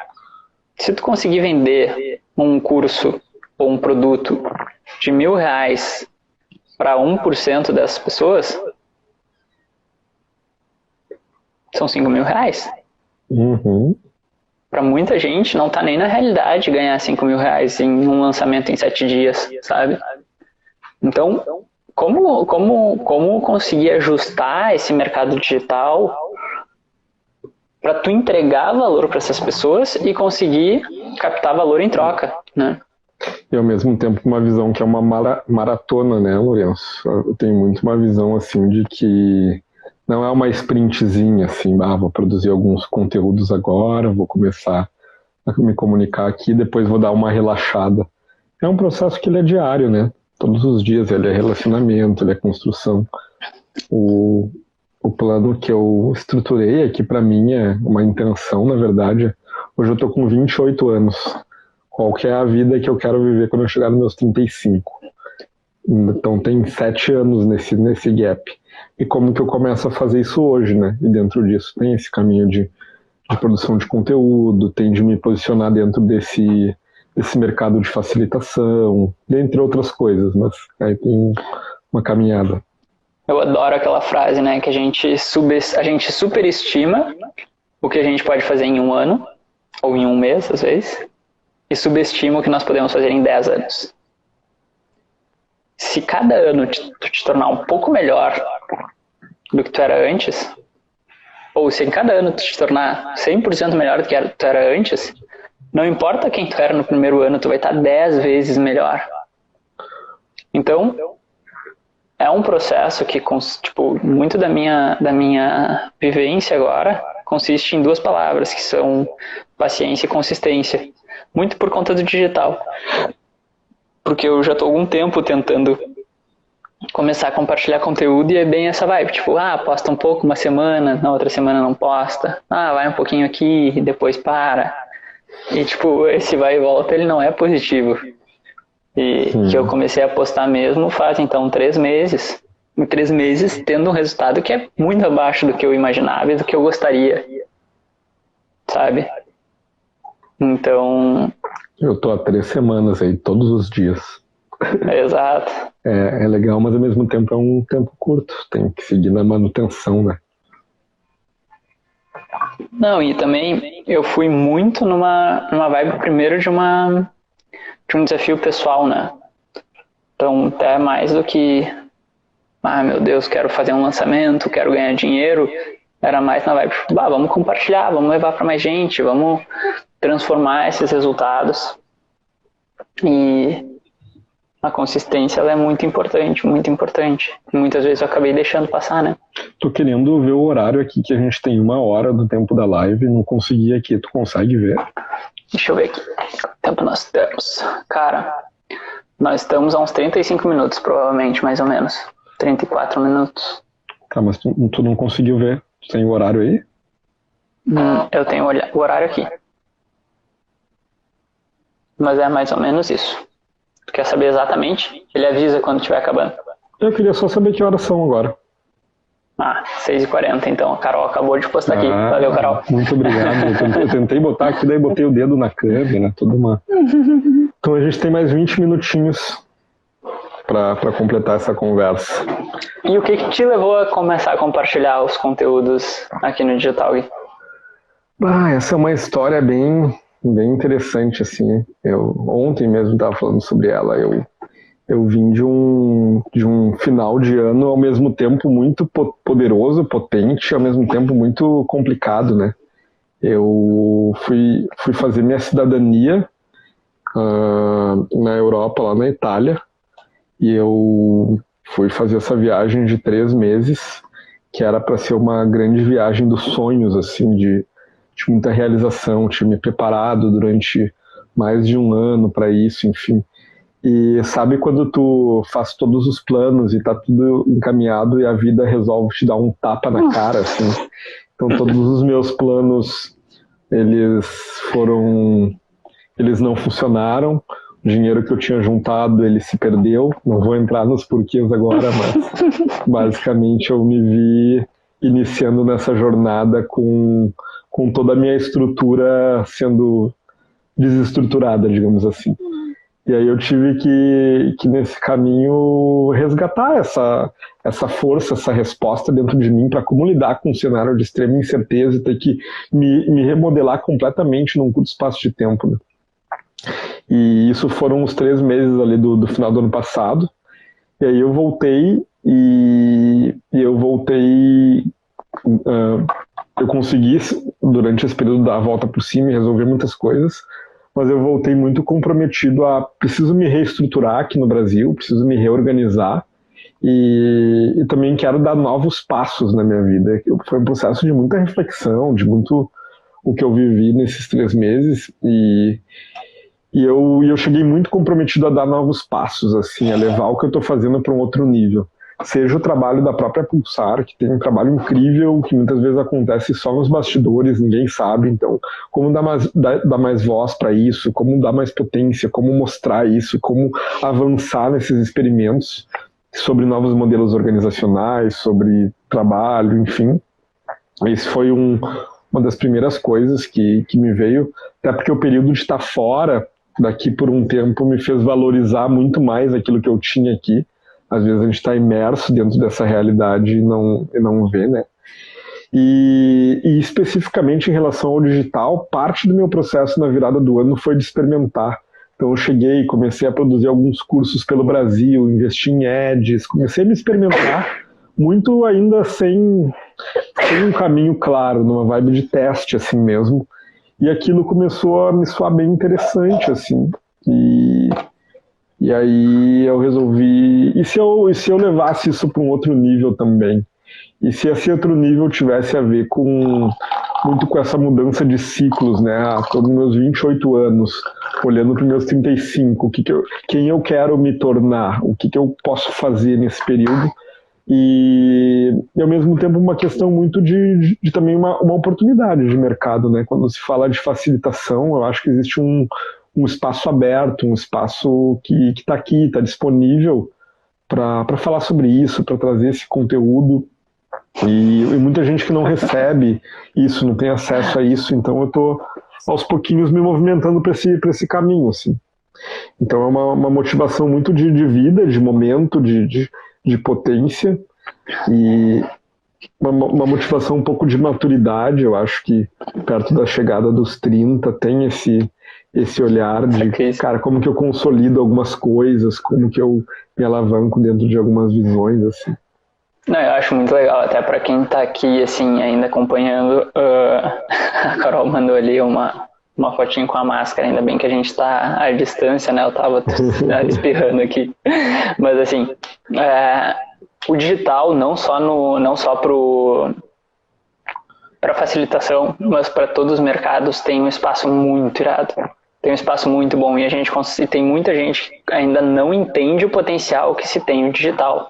[SPEAKER 1] se tu conseguir vender um curso ou um produto de R$1.000 para 1% dessas pessoas, são R$5.000.
[SPEAKER 2] Uhum.
[SPEAKER 1] Para muita gente não tá nem na realidade ganhar R$5.000 em um lançamento em 7 dias, sabe? Então, como conseguir ajustar esse mercado digital para tu entregar valor para essas pessoas e conseguir captar valor em troca, né?
[SPEAKER 2] E ao mesmo tempo uma visão que é uma maratona, né, Lourenço? Eu tenho muito uma visão assim de que não é uma sprintzinha assim, vou produzir alguns conteúdos agora, vou começar a me comunicar aqui, depois vou dar uma relaxada. É um processo que ele é diário, né? Todos os dias ele é relacionamento, ele é construção. O plano que eu estruturei aqui para mim é uma intenção, na verdade. Hoje eu estou com 28 anos. Qual que é a vida que eu quero viver quando eu chegar nos meus 35? Então tem 7 anos nesse gap. E como que eu começo a fazer isso hoje, né? E dentro disso tem esse caminho de produção de conteúdo, tem de me posicionar dentro desse mercado de facilitação, dentre outras coisas, mas aí tem uma caminhada.
[SPEAKER 1] Eu adoro aquela frase, né, que a gente superestima o que a gente pode fazer em um ano, ou em um mês, às vezes, e subestima o que nós podemos fazer em 10 anos. Se cada ano tu te tornar um pouco melhor do que tu era antes, ou se em cada ano tu te tornar 100% melhor do que tu era antes, não importa quem tu era no primeiro ano, tu vai estar 10 vezes melhor. Então, é um processo que, tipo, muito da minha vivência agora consiste em 2 palavras, que são paciência e consistência. Muito por conta do digital. Porque eu já estou há algum tempo tentando começar a compartilhar conteúdo e é bem essa vibe. Tipo, posta um pouco uma semana, na outra semana não posta. Vai um pouquinho aqui e depois para. E tipo, esse vai e volta, ele não é positivo. E que eu comecei a postar mesmo faz então 3 meses. Em 3 meses tendo um resultado que é muito abaixo do que eu imaginava e do que eu gostaria. Sabe? Então...
[SPEAKER 2] Eu tô há 3 semanas aí, todos os dias.
[SPEAKER 1] Exato.
[SPEAKER 2] É legal, mas ao mesmo tempo é um tempo curto. Tem que seguir na manutenção, né?
[SPEAKER 1] Não, e também eu fui muito numa vibe primeiro de um desafio pessoal, né? Então, até mais do que meu Deus, quero fazer um lançamento, quero ganhar dinheiro, era mais na vibe, vamos compartilhar, vamos levar para mais gente, vamos transformar esses resultados. E a consistência ela é muito importante, muito importante. E muitas vezes eu acabei deixando passar, né?
[SPEAKER 2] Tô querendo ver o horário aqui, que a gente tem 1 hora do tempo da live, não consegui aqui, tu consegue ver?
[SPEAKER 1] Deixa eu ver aqui. Quanto tempo nós temos? Cara, nós estamos a uns 35 minutos, provavelmente, mais ou menos. 34 minutos.
[SPEAKER 2] Tá, mas tu não conseguiu ver? Tu tem o horário aí?
[SPEAKER 1] Eu tenho o horário aqui. Mas é mais ou menos isso. Tu quer saber exatamente? Ele avisa quando estiver acabando.
[SPEAKER 2] Eu queria só saber que horas são agora.
[SPEAKER 1] 6h40, então. A Carol acabou de postar aqui. Valeu, Carol.
[SPEAKER 2] Muito obrigado. Eu tentei botar aqui, daí botei o dedo na câmera, tudo uma... Então a gente tem mais 20 minutinhos para completar essa conversa.
[SPEAKER 1] E o que te levou a começar a compartilhar os conteúdos aqui no Digital Gui?
[SPEAKER 2] Essa é uma história bem interessante, assim. Eu ontem mesmo estava falando sobre ela. Eu vim de um final de ano ao mesmo tempo muito poderoso, potente, ao mesmo tempo muito complicado, né? Eu fui fazer minha cidadania na Europa, lá na Itália, e eu fui fazer essa viagem de 3 meses, que era para ser uma grande viagem dos sonhos, assim, de muita realização. Tinha me preparado durante mais de um ano para isso, enfim. E sabe quando tu faz todos os planos e tá tudo encaminhado e a vida resolve te dar um tapa na cara, assim. Então todos os meus planos, eles não funcionaram. O dinheiro que eu tinha juntado, ele se perdeu. Não vou entrar nos porquês agora, mas basicamente eu me vi iniciando nessa jornada com toda a minha estrutura sendo desestruturada, digamos assim. E aí eu tive que nesse caminho, resgatar essa força, essa resposta dentro de mim para como lidar com um cenário de extrema incerteza e ter que me remodelar completamente num curto espaço de tempo, né? E isso foram os 3 meses ali do final do ano passado. E aí eu voltei eu consegui, durante esse período da volta por cima, resolver muitas coisas, mas eu voltei muito comprometido preciso me reestruturar aqui no Brasil, preciso me reorganizar e também quero dar novos passos na minha vida. Foi um processo de muita reflexão, de muito o que eu vivi nesses 3 meses e eu cheguei muito comprometido a dar novos passos, assim, a levar o que eu estou fazendo para um outro nível. Seja o trabalho da própria Pulsar, que tem um trabalho incrível, que muitas vezes acontece só nos bastidores, ninguém sabe. Então, como dar mais voz para isso, como dar mais potência, como mostrar isso, como avançar nesses experimentos sobre novos modelos organizacionais, sobre trabalho, enfim. Esse foi uma das primeiras coisas que me veio, até porque o período de estar fora daqui por um tempo me fez valorizar muito mais aquilo que eu tinha aqui. Às vezes a gente está imerso dentro dessa realidade e não vê, né? E especificamente em relação ao digital, parte do meu processo na virada do ano foi de experimentar. Então eu cheguei, comecei a produzir alguns cursos pelo Brasil, investi em ads, comecei a me experimentar, muito ainda sem um caminho claro, numa vibe de teste assim mesmo. E aquilo começou a me soar bem interessante, assim. E aí eu resolvi... E se eu levasse isso para um outro nível também? E se esse outro nível tivesse a ver muito com essa mudança de ciclos, né? Estou nos meus 28 anos, olhando para os meus 35, quem eu quero me tornar, o que eu posso fazer nesse período. E ao mesmo tempo uma questão muito de também uma oportunidade de mercado, né? Quando se fala de facilitação, eu acho que existe um espaço aberto, um espaço que está aqui, está disponível para falar sobre isso, para trazer esse conteúdo. E muita gente que não recebe isso, não tem acesso a isso, então eu estou aos pouquinhos me movimentando para esse caminho, assim. Então é uma motivação muito de vida, de momento, de potência e uma motivação um pouco de maturidade. Eu acho que perto da chegada dos 30 tem esse olhar de, cara, como que eu consolido algumas coisas, como que eu me alavanco dentro de algumas visões, assim.
[SPEAKER 1] Não, eu acho muito legal, até para quem tá aqui, assim, ainda acompanhando, a Carol mandou ali uma fotinho com a máscara, ainda bem que a gente tá à distância, né, eu tava espirrando aqui, mas assim, o digital não só para facilitação, mas para todos os mercados tem um espaço muito irado, tem um espaço muito bom, e tem muita gente que ainda não entende o potencial que se tem no digital.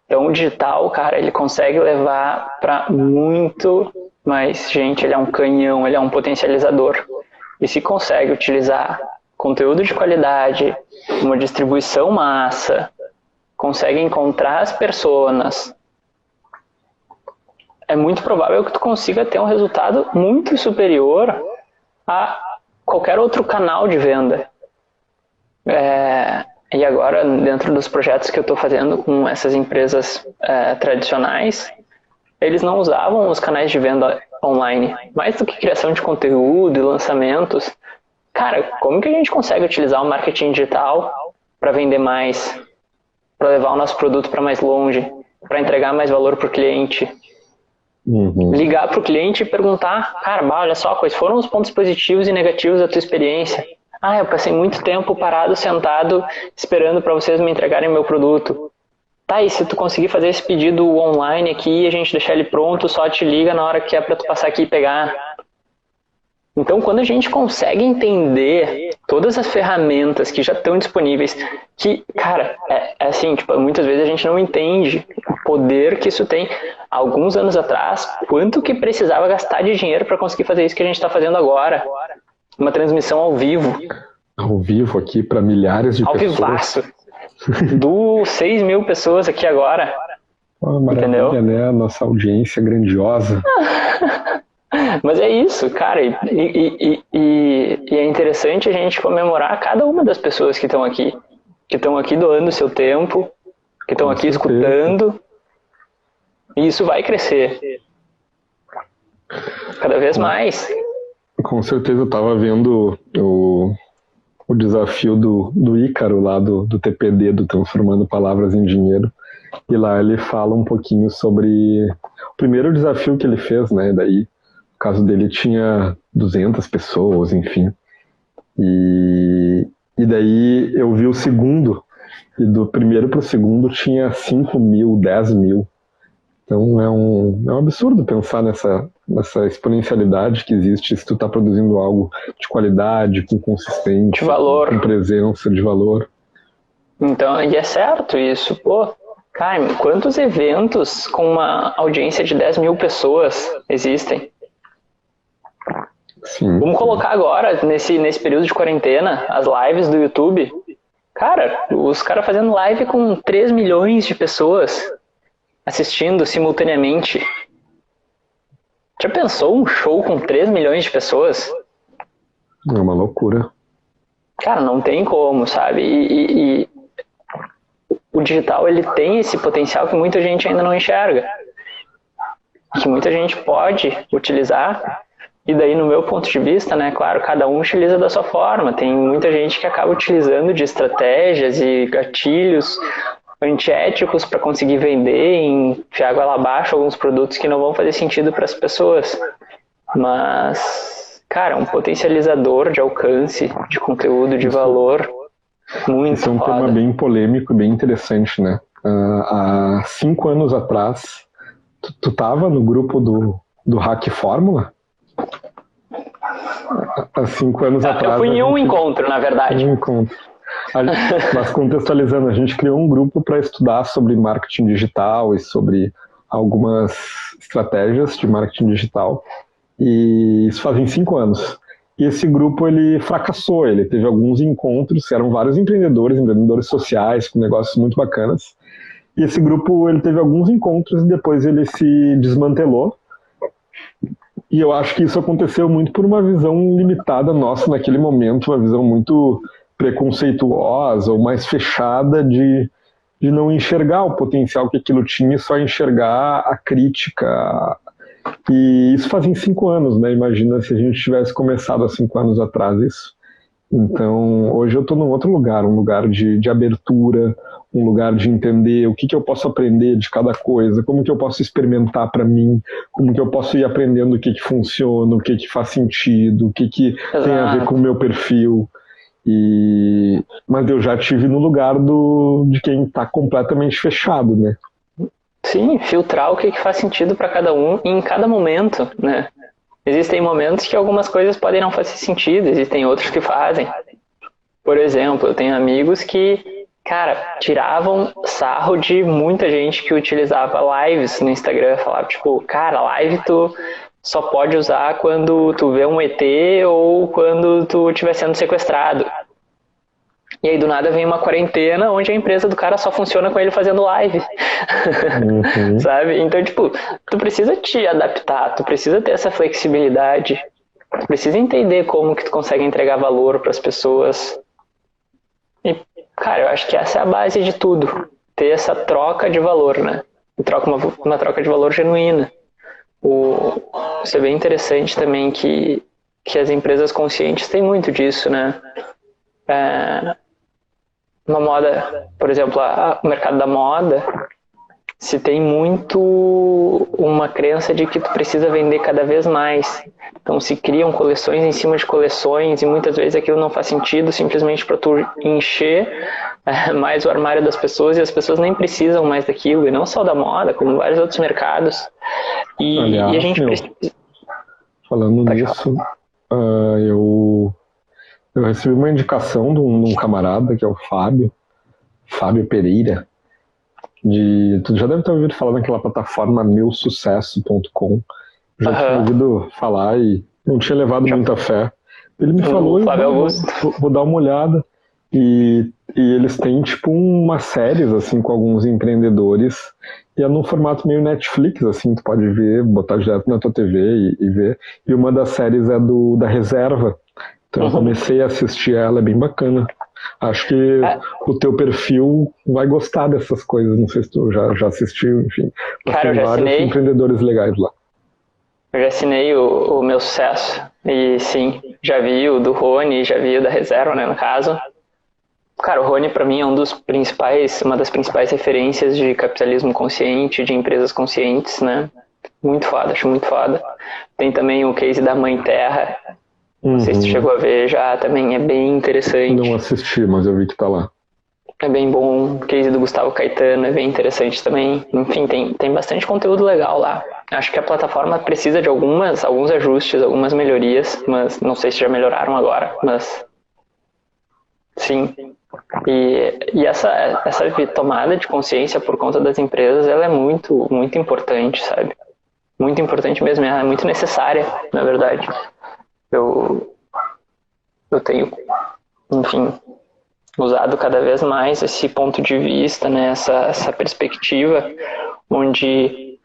[SPEAKER 1] Então o digital, cara, ele consegue levar para muito mais gente, ele é um canhão, ele é um potencializador. E se consegue utilizar conteúdo de qualidade, uma distribuição massa, consegue encontrar as pessoas, é muito provável que tu consiga ter um resultado muito superior a qualquer outro canal de venda. E agora, dentro dos projetos que eu estou fazendo com essas empresas tradicionais, eles não usavam os canais de venda online. Mais do que criação de conteúdo e lançamentos, cara, como que a gente consegue utilizar o marketing digital para vender mais, para levar o nosso produto para mais longe, para entregar mais valor para o cliente? Ligar para o cliente e perguntar, cara, olha só, quais foram os pontos positivos e negativos da tua experiência? Eu passei muito tempo parado, sentado, esperando para vocês me entregarem meu produto. Tá, e se tu conseguir fazer esse pedido online aqui, a gente deixar ele pronto, só te liga na hora que é para tu passar aqui e pegar. Então, quando a gente consegue entender todas as ferramentas que já estão disponíveis, que, cara, é assim, tipo, muitas vezes a gente não entende o poder que isso tem. Alguns anos atrás, quanto que precisava gastar de dinheiro para conseguir fazer isso que a gente está fazendo agora? Uma transmissão ao vivo.
[SPEAKER 2] Ao vivo aqui para milhares de pessoas. Ao
[SPEAKER 1] vivaço. 6 mil pessoas aqui agora.
[SPEAKER 2] Maravilha, entendeu? Né? Nossa audiência grandiosa.
[SPEAKER 1] Mas é isso, cara, e é interessante a gente comemorar cada uma das pessoas que estão aqui doando seu tempo, que estão aqui escutando, e isso vai crescer cada vez mais.
[SPEAKER 2] Com certeza, eu estava vendo o desafio do Ícaro lá do TPD, do Transformando Palavras em Dinheiro, e lá ele fala um pouquinho sobre o primeiro desafio que ele fez, né, daí o caso dele tinha 200 pessoas, enfim. E daí eu vi o segundo, e do primeiro para o segundo tinha 5 mil, 10 mil. Então é um absurdo pensar nessa exponencialidade que existe se tu está produzindo algo de qualidade, com consistência,
[SPEAKER 1] de valor,
[SPEAKER 2] com presença, de valor.
[SPEAKER 1] Então, e é certo isso, pô. Cara, quantos eventos com uma audiência de 10 mil pessoas existem?
[SPEAKER 2] Sim.
[SPEAKER 1] Vamos colocar agora, nesse período de quarentena, as lives do YouTube. Cara, os caras fazendo live com 3 milhões de pessoas assistindo simultaneamente. Já pensou um show com 3 milhões de pessoas?
[SPEAKER 2] É uma loucura.
[SPEAKER 1] Cara, não tem como, sabe? E o digital, ele tem esse potencial que muita gente ainda não enxerga. Que muita gente pode utilizar. E daí, no meu ponto de vista, né, claro, cada um utiliza da sua forma. Tem muita gente que acaba utilizando de estratégias e gatilhos antiéticos para conseguir vender, enfiar água lá abaixo alguns produtos que não vão fazer sentido para as pessoas. Mas, cara, é um potencializador de alcance, de conteúdo, de valor muito
[SPEAKER 2] Isso é um
[SPEAKER 1] foda.
[SPEAKER 2] tema bem polêmico, bem interessante, né? Há 5 anos atrás, tu tava no grupo do Hack Fórmula? Há 5 anos atrás...
[SPEAKER 1] Eu fui em um encontro, na verdade.
[SPEAKER 2] Um encontro. Mas contextualizando, a gente criou um grupo para estudar sobre marketing digital e sobre algumas estratégias de marketing digital. E isso fazem 5 anos. E esse grupo, ele fracassou, ele teve alguns encontros, eram vários empreendedores sociais, com negócios muito bacanas. E esse grupo, ele teve alguns encontros e depois ele se desmantelou. E eu acho que isso aconteceu muito por uma visão limitada nossa naquele momento, uma visão muito preconceituosa ou mais fechada de não enxergar o potencial que aquilo tinha, só enxergar a crítica. E isso fazem 5 anos, né? Imagina se a gente tivesse começado há 5 anos atrás isso. Então, hoje eu estou num outro lugar, um lugar de abertura, um lugar de entender o que eu posso aprender de cada coisa, como que eu posso experimentar para mim, como que eu posso ir aprendendo o que funciona, o que faz sentido, o que tem a ver com o meu perfil. Mas eu já estive no lugar de quem está completamente fechado, né?
[SPEAKER 1] Sim, filtrar o que faz sentido para cada um em cada momento, né? Existem momentos que algumas coisas podem não fazer sentido, existem outros que fazem. Por exemplo, eu tenho amigos que, cara, tiravam sarro de muita gente que utilizava lives no Instagram, falava tipo, cara, live tu só pode usar quando tu vê um ET ou quando tu estiver sendo sequestrado. E aí do nada vem uma quarentena onde a empresa do cara só funciona com ele fazendo live.
[SPEAKER 2] Uhum.
[SPEAKER 1] Sabe? Então, tipo, tu precisa te adaptar, tu precisa ter essa flexibilidade, tu precisa entender como que tu consegue entregar valor para as pessoas. E, cara, eu acho que essa é a base de tudo. Ter essa troca de valor, né? Uma troca de valor genuína. Isso é bem interessante também que as empresas conscientes têm muito disso, né? Uma moda, por exemplo, o mercado da moda, se tem muito uma crença de que tu precisa vender cada vez mais. Então se criam coleções em cima de coleções e muitas vezes aquilo não faz sentido simplesmente para tu encher mais o armário das pessoas e as pessoas nem precisam mais daquilo, e não só da moda, como vários outros mercados.
[SPEAKER 2] Aliás,
[SPEAKER 1] e a gente precisa...
[SPEAKER 2] Falando nisso, eu recebi uma indicação de um camarada, que é o Fábio Pereira, tu já deve ter ouvido falar naquela plataforma meusucesso.com. Já tinha ouvido falar e não tinha levado muita fé. Ele me falou, vou dar uma olhada. E eles têm tipo umas séries assim com alguns empreendedores, e é num formato meio Netflix, assim, tu pode ver, botar direto na tua TV e ver. E uma das séries é da Reserva. Então eu comecei a assistir ela, é bem bacana. Acho que o teu perfil vai gostar dessas coisas, não sei se tu já assistiu, enfim.
[SPEAKER 1] Cara,
[SPEAKER 2] tem vários empreendedores legais lá.
[SPEAKER 1] Eu já assinei o Meu Sucesso, e sim, já vi o do Rony, já vi o da Reserva, né, no caso. Cara, o Rony pra mim é uma das principais referências de capitalismo consciente, de empresas conscientes, né? Muito foda, acho muito foda. Tem também o case da Mãe Terra, não sei se tu chegou a ver já, também é bem interessante.
[SPEAKER 2] Não assisti, mas eu vi que tá lá.
[SPEAKER 1] É bem bom, o case do Gustavo Caetano é bem interessante também. Enfim, tem bastante conteúdo legal lá. Acho que a plataforma precisa de alguns ajustes, algumas melhorias, mas não sei se já melhoraram agora, mas sim. E essa tomada de consciência por conta das empresas, ela é muito, muito importante, sabe? Muito importante mesmo, é muito necessária, na verdade. Eu tenho, enfim, usado cada vez mais esse ponto de vista, né? Essa perspectiva, onde,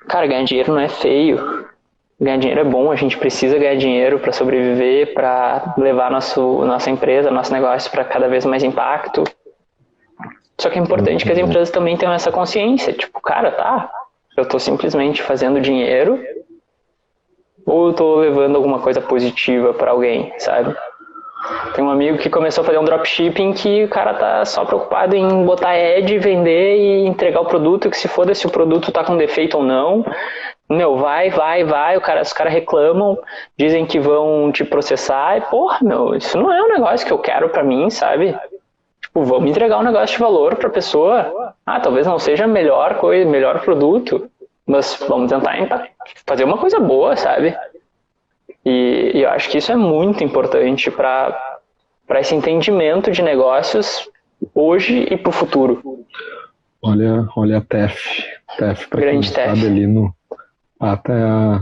[SPEAKER 1] cara, ganhar dinheiro não é feio. Ganhar dinheiro é bom, a gente precisa ganhar dinheiro para sobreviver, para levar nossa empresa, nosso negócio para cada vez mais impacto. Só que é importante que as empresas também tenham essa consciência. Tipo, cara, eu tô simplesmente fazendo dinheiro ou eu tô levando alguma coisa positiva para alguém, sabe? Tem um amigo que começou a fazer um dropshipping que o cara tá só preocupado em botar ad, vender e entregar o produto, que se foda se o produto tá com defeito ou não. Meu, vai, os caras reclamam, dizem que vão te processar, e porra, meu, isso não é um negócio que eu quero pra mim, sabe? Tipo, vamos entregar um negócio de valor pra pessoa. Talvez não seja a melhor coisa, melhor produto, mas vamos tentar fazer uma coisa boa, sabe? E eu acho que isso é muito importante para esse entendimento de negócios hoje e pro futuro.
[SPEAKER 2] Olha a TEF, pra quem não sabe, ali no... Até a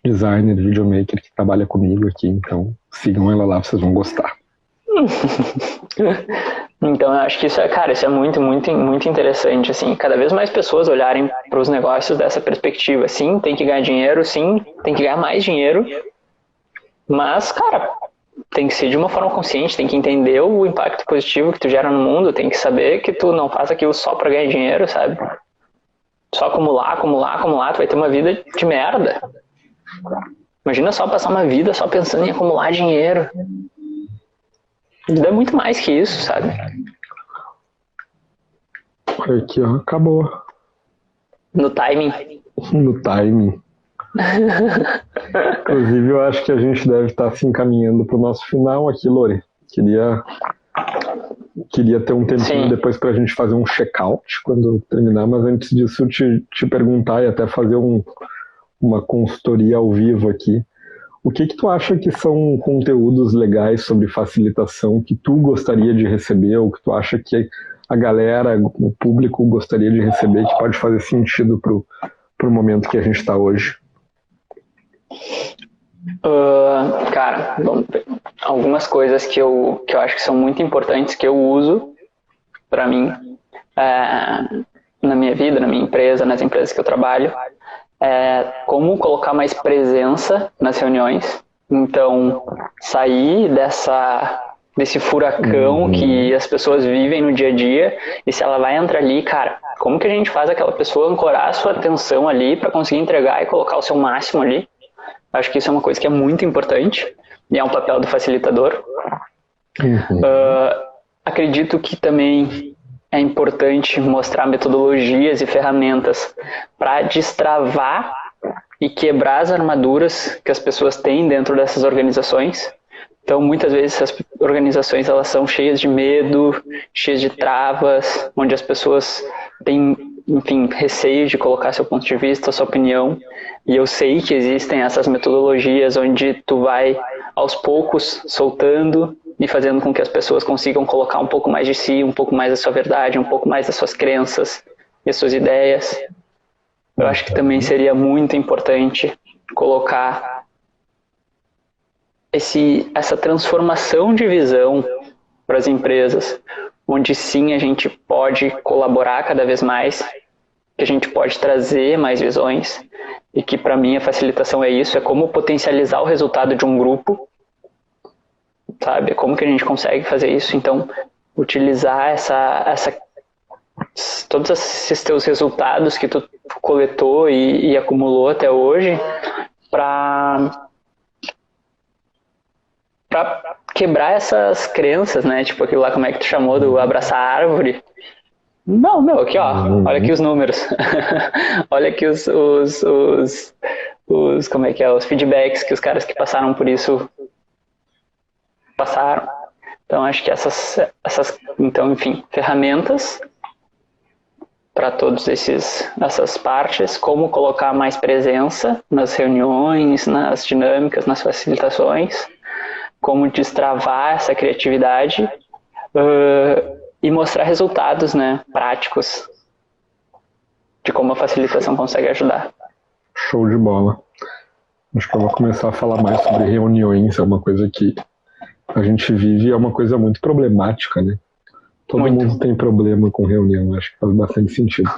[SPEAKER 2] designer, videomaker que trabalha comigo aqui, então sigam ela lá, vocês vão gostar.
[SPEAKER 1] Então eu acho que isso é muito, muito, muito interessante, assim, cada vez mais pessoas olharem para os negócios dessa perspectiva. Sim, tem que ganhar dinheiro, sim, tem que ganhar mais dinheiro, mas, cara, tem que ser de uma forma consciente, tem que entender o impacto positivo que tu gera no mundo, tem que saber que tu não faz aquilo só para ganhar dinheiro, sabe? Só acumular, tu vai ter uma vida de merda. Imagina só passar uma vida só pensando em acumular dinheiro. A vida é muito mais que isso, sabe?
[SPEAKER 2] Olha aqui, ó, acabou.
[SPEAKER 1] No timing.
[SPEAKER 2] No timing. Inclusive, eu acho que a gente deve estar se encaminhando para o nosso final aqui, Lore. Queria ter um tempinho depois para a gente fazer um check-out quando terminar, mas antes disso te perguntar e até fazer uma consultoria ao vivo aqui. O que tu acha que são conteúdos legais sobre facilitação que tu gostaria de receber, ou que tu acha que a galera, o público gostaria de receber, que pode fazer sentido pro momento que a gente está hoje?
[SPEAKER 1] Cara, algumas coisas que eu acho que são muito importantes, que eu uso para mim, na minha vida, na minha empresa, nas empresas que eu trabalho, como colocar mais presença nas reuniões. Então, sair desse furacão que as pessoas vivem no dia a dia, e se ela vai entrar ali, cara, como que a gente faz aquela pessoa ancorar a sua atenção ali para conseguir entregar e colocar o seu máximo ali? Acho que isso é uma coisa que é muito importante e é um papel do facilitador. Acredito que também é importante mostrar metodologias e ferramentas para destravar e quebrar as armaduras que as pessoas têm dentro dessas organizações. Então, muitas vezes, essas organizações elas são cheias de medo, cheias de travas, onde as pessoas têm, enfim, receio de colocar seu ponto de vista, sua opinião. E eu sei que existem essas metodologias onde tu vai, aos poucos, soltando e fazendo com que as pessoas consigam colocar um pouco mais de si, um pouco mais da sua verdade, um pouco mais das suas crenças e as suas ideias. Eu acho que também seria muito importante colocar essa transformação de visão para as empresas, onde sim a gente pode colaborar cada vez mais, que a gente pode trazer mais visões, e que para mim a facilitação é isso, é como potencializar o resultado de um grupo, sabe? Como que a gente consegue fazer isso? Então, utilizar todos esses teus resultados que tu coletou e acumulou até hoje para quebrar essas crenças, né? Tipo aquilo lá, como é que tu chamou do abraçar a árvore? Não, meu, aqui ó, olha aqui os números. Olha aqui os como é que é, os feedbacks que os caras que passaram por isso passaram. Então acho que essas então, enfim, ferramentas para todas essas partes, como colocar mais presença nas reuniões, nas dinâmicas, nas facilitações, como destravar essa criatividade e mostrar resultados, né, práticos de como a facilitação consegue ajudar.
[SPEAKER 2] Show de bola. Acho que eu vou começar a falar mais sobre reuniões, é uma coisa que a gente vive, é uma coisa muito problemática, né? Todo mundo tem problema com reunião, acho que faz bastante sentido.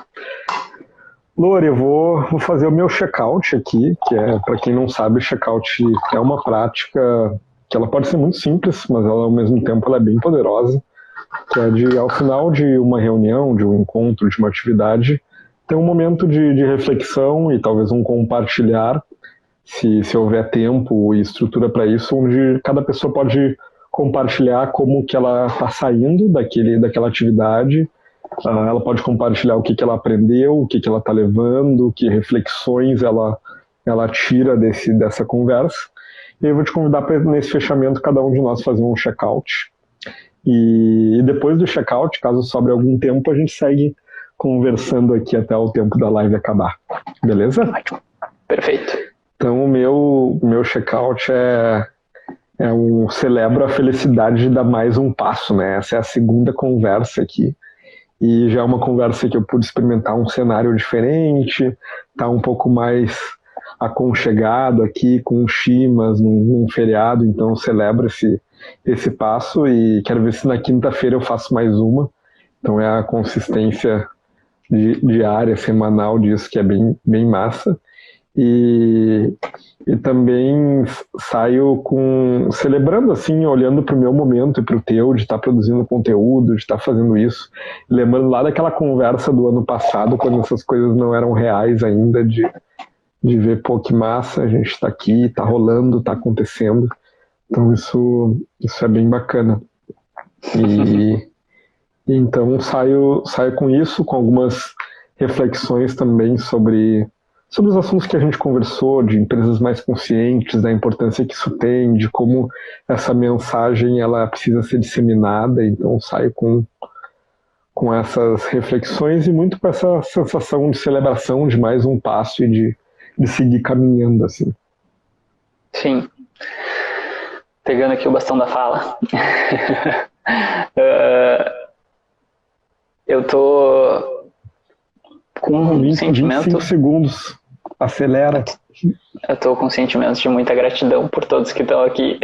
[SPEAKER 2] Lore, eu vou fazer o meu check-out aqui, que é, para quem não sabe, check-out é uma prática que ela pode ser muito simples, mas ela, ao mesmo tempo ela é bem poderosa, que é ao final de uma reunião, de um encontro, de uma atividade, ter um momento de reflexão e talvez um compartilhar, se houver tempo e estrutura para isso, onde cada pessoa pode compartilhar como que ela está saindo daquela atividade, ela pode compartilhar o que ela aprendeu, o que ela está levando, que reflexões ela tira dessa conversa. E eu vou te convidar para, nesse fechamento, cada um de nós fazer um check-out. E depois do check-out, caso sobre algum tempo, a gente segue conversando aqui até o tempo da live acabar. Beleza?
[SPEAKER 1] Ótimo. Perfeito.
[SPEAKER 2] Então, o meu check-out celebro a felicidade de dar mais um passo, né? Essa é a segunda conversa aqui. E já é uma conversa que eu pude experimentar um cenário diferente, tá um pouco mais aconchegado aqui, com o Chimas, num feriado, então eu celebro esse passo e quero ver se na quinta-feira eu faço mais uma. Então é a consistência diária, semanal disso, que é bem, bem massa. E também saio celebrando assim, olhando para o meu momento e para o teu, de estar produzindo conteúdo, de estar fazendo isso, lembrando lá daquela conversa do ano passado, quando essas coisas não eram reais ainda, de ver, pô, que massa, a gente está aqui, está rolando, está acontecendo. Então isso é bem bacana. E então saio com isso, com algumas reflexões também sobre os assuntos que a gente conversou, de empresas mais conscientes, da importância que isso tem, de como essa mensagem ela precisa ser disseminada. Então saio com essas reflexões e muito com essa sensação de celebração de mais um passo e de seguir caminhando assim.
[SPEAKER 1] Sim. Pegando aqui o bastão da fala. Eu tô com um sentimento...
[SPEAKER 2] 25 segundos. Acelera.
[SPEAKER 1] Eu tô com sentimentos de muita gratidão por todos que estão aqui.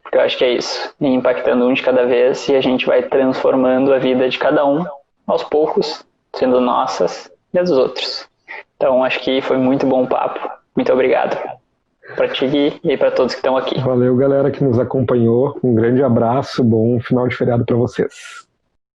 [SPEAKER 1] Porque eu acho que é isso. E impactando um de cada vez e a gente vai transformando a vida de cada um aos poucos, sendo nossas e as dos outros. Então acho que foi muito bom o papo. Muito obrigado para ti, Gui, e para todos que estão aqui.
[SPEAKER 2] Valeu, galera que nos acompanhou. Um grande abraço, bom final de feriado para vocês.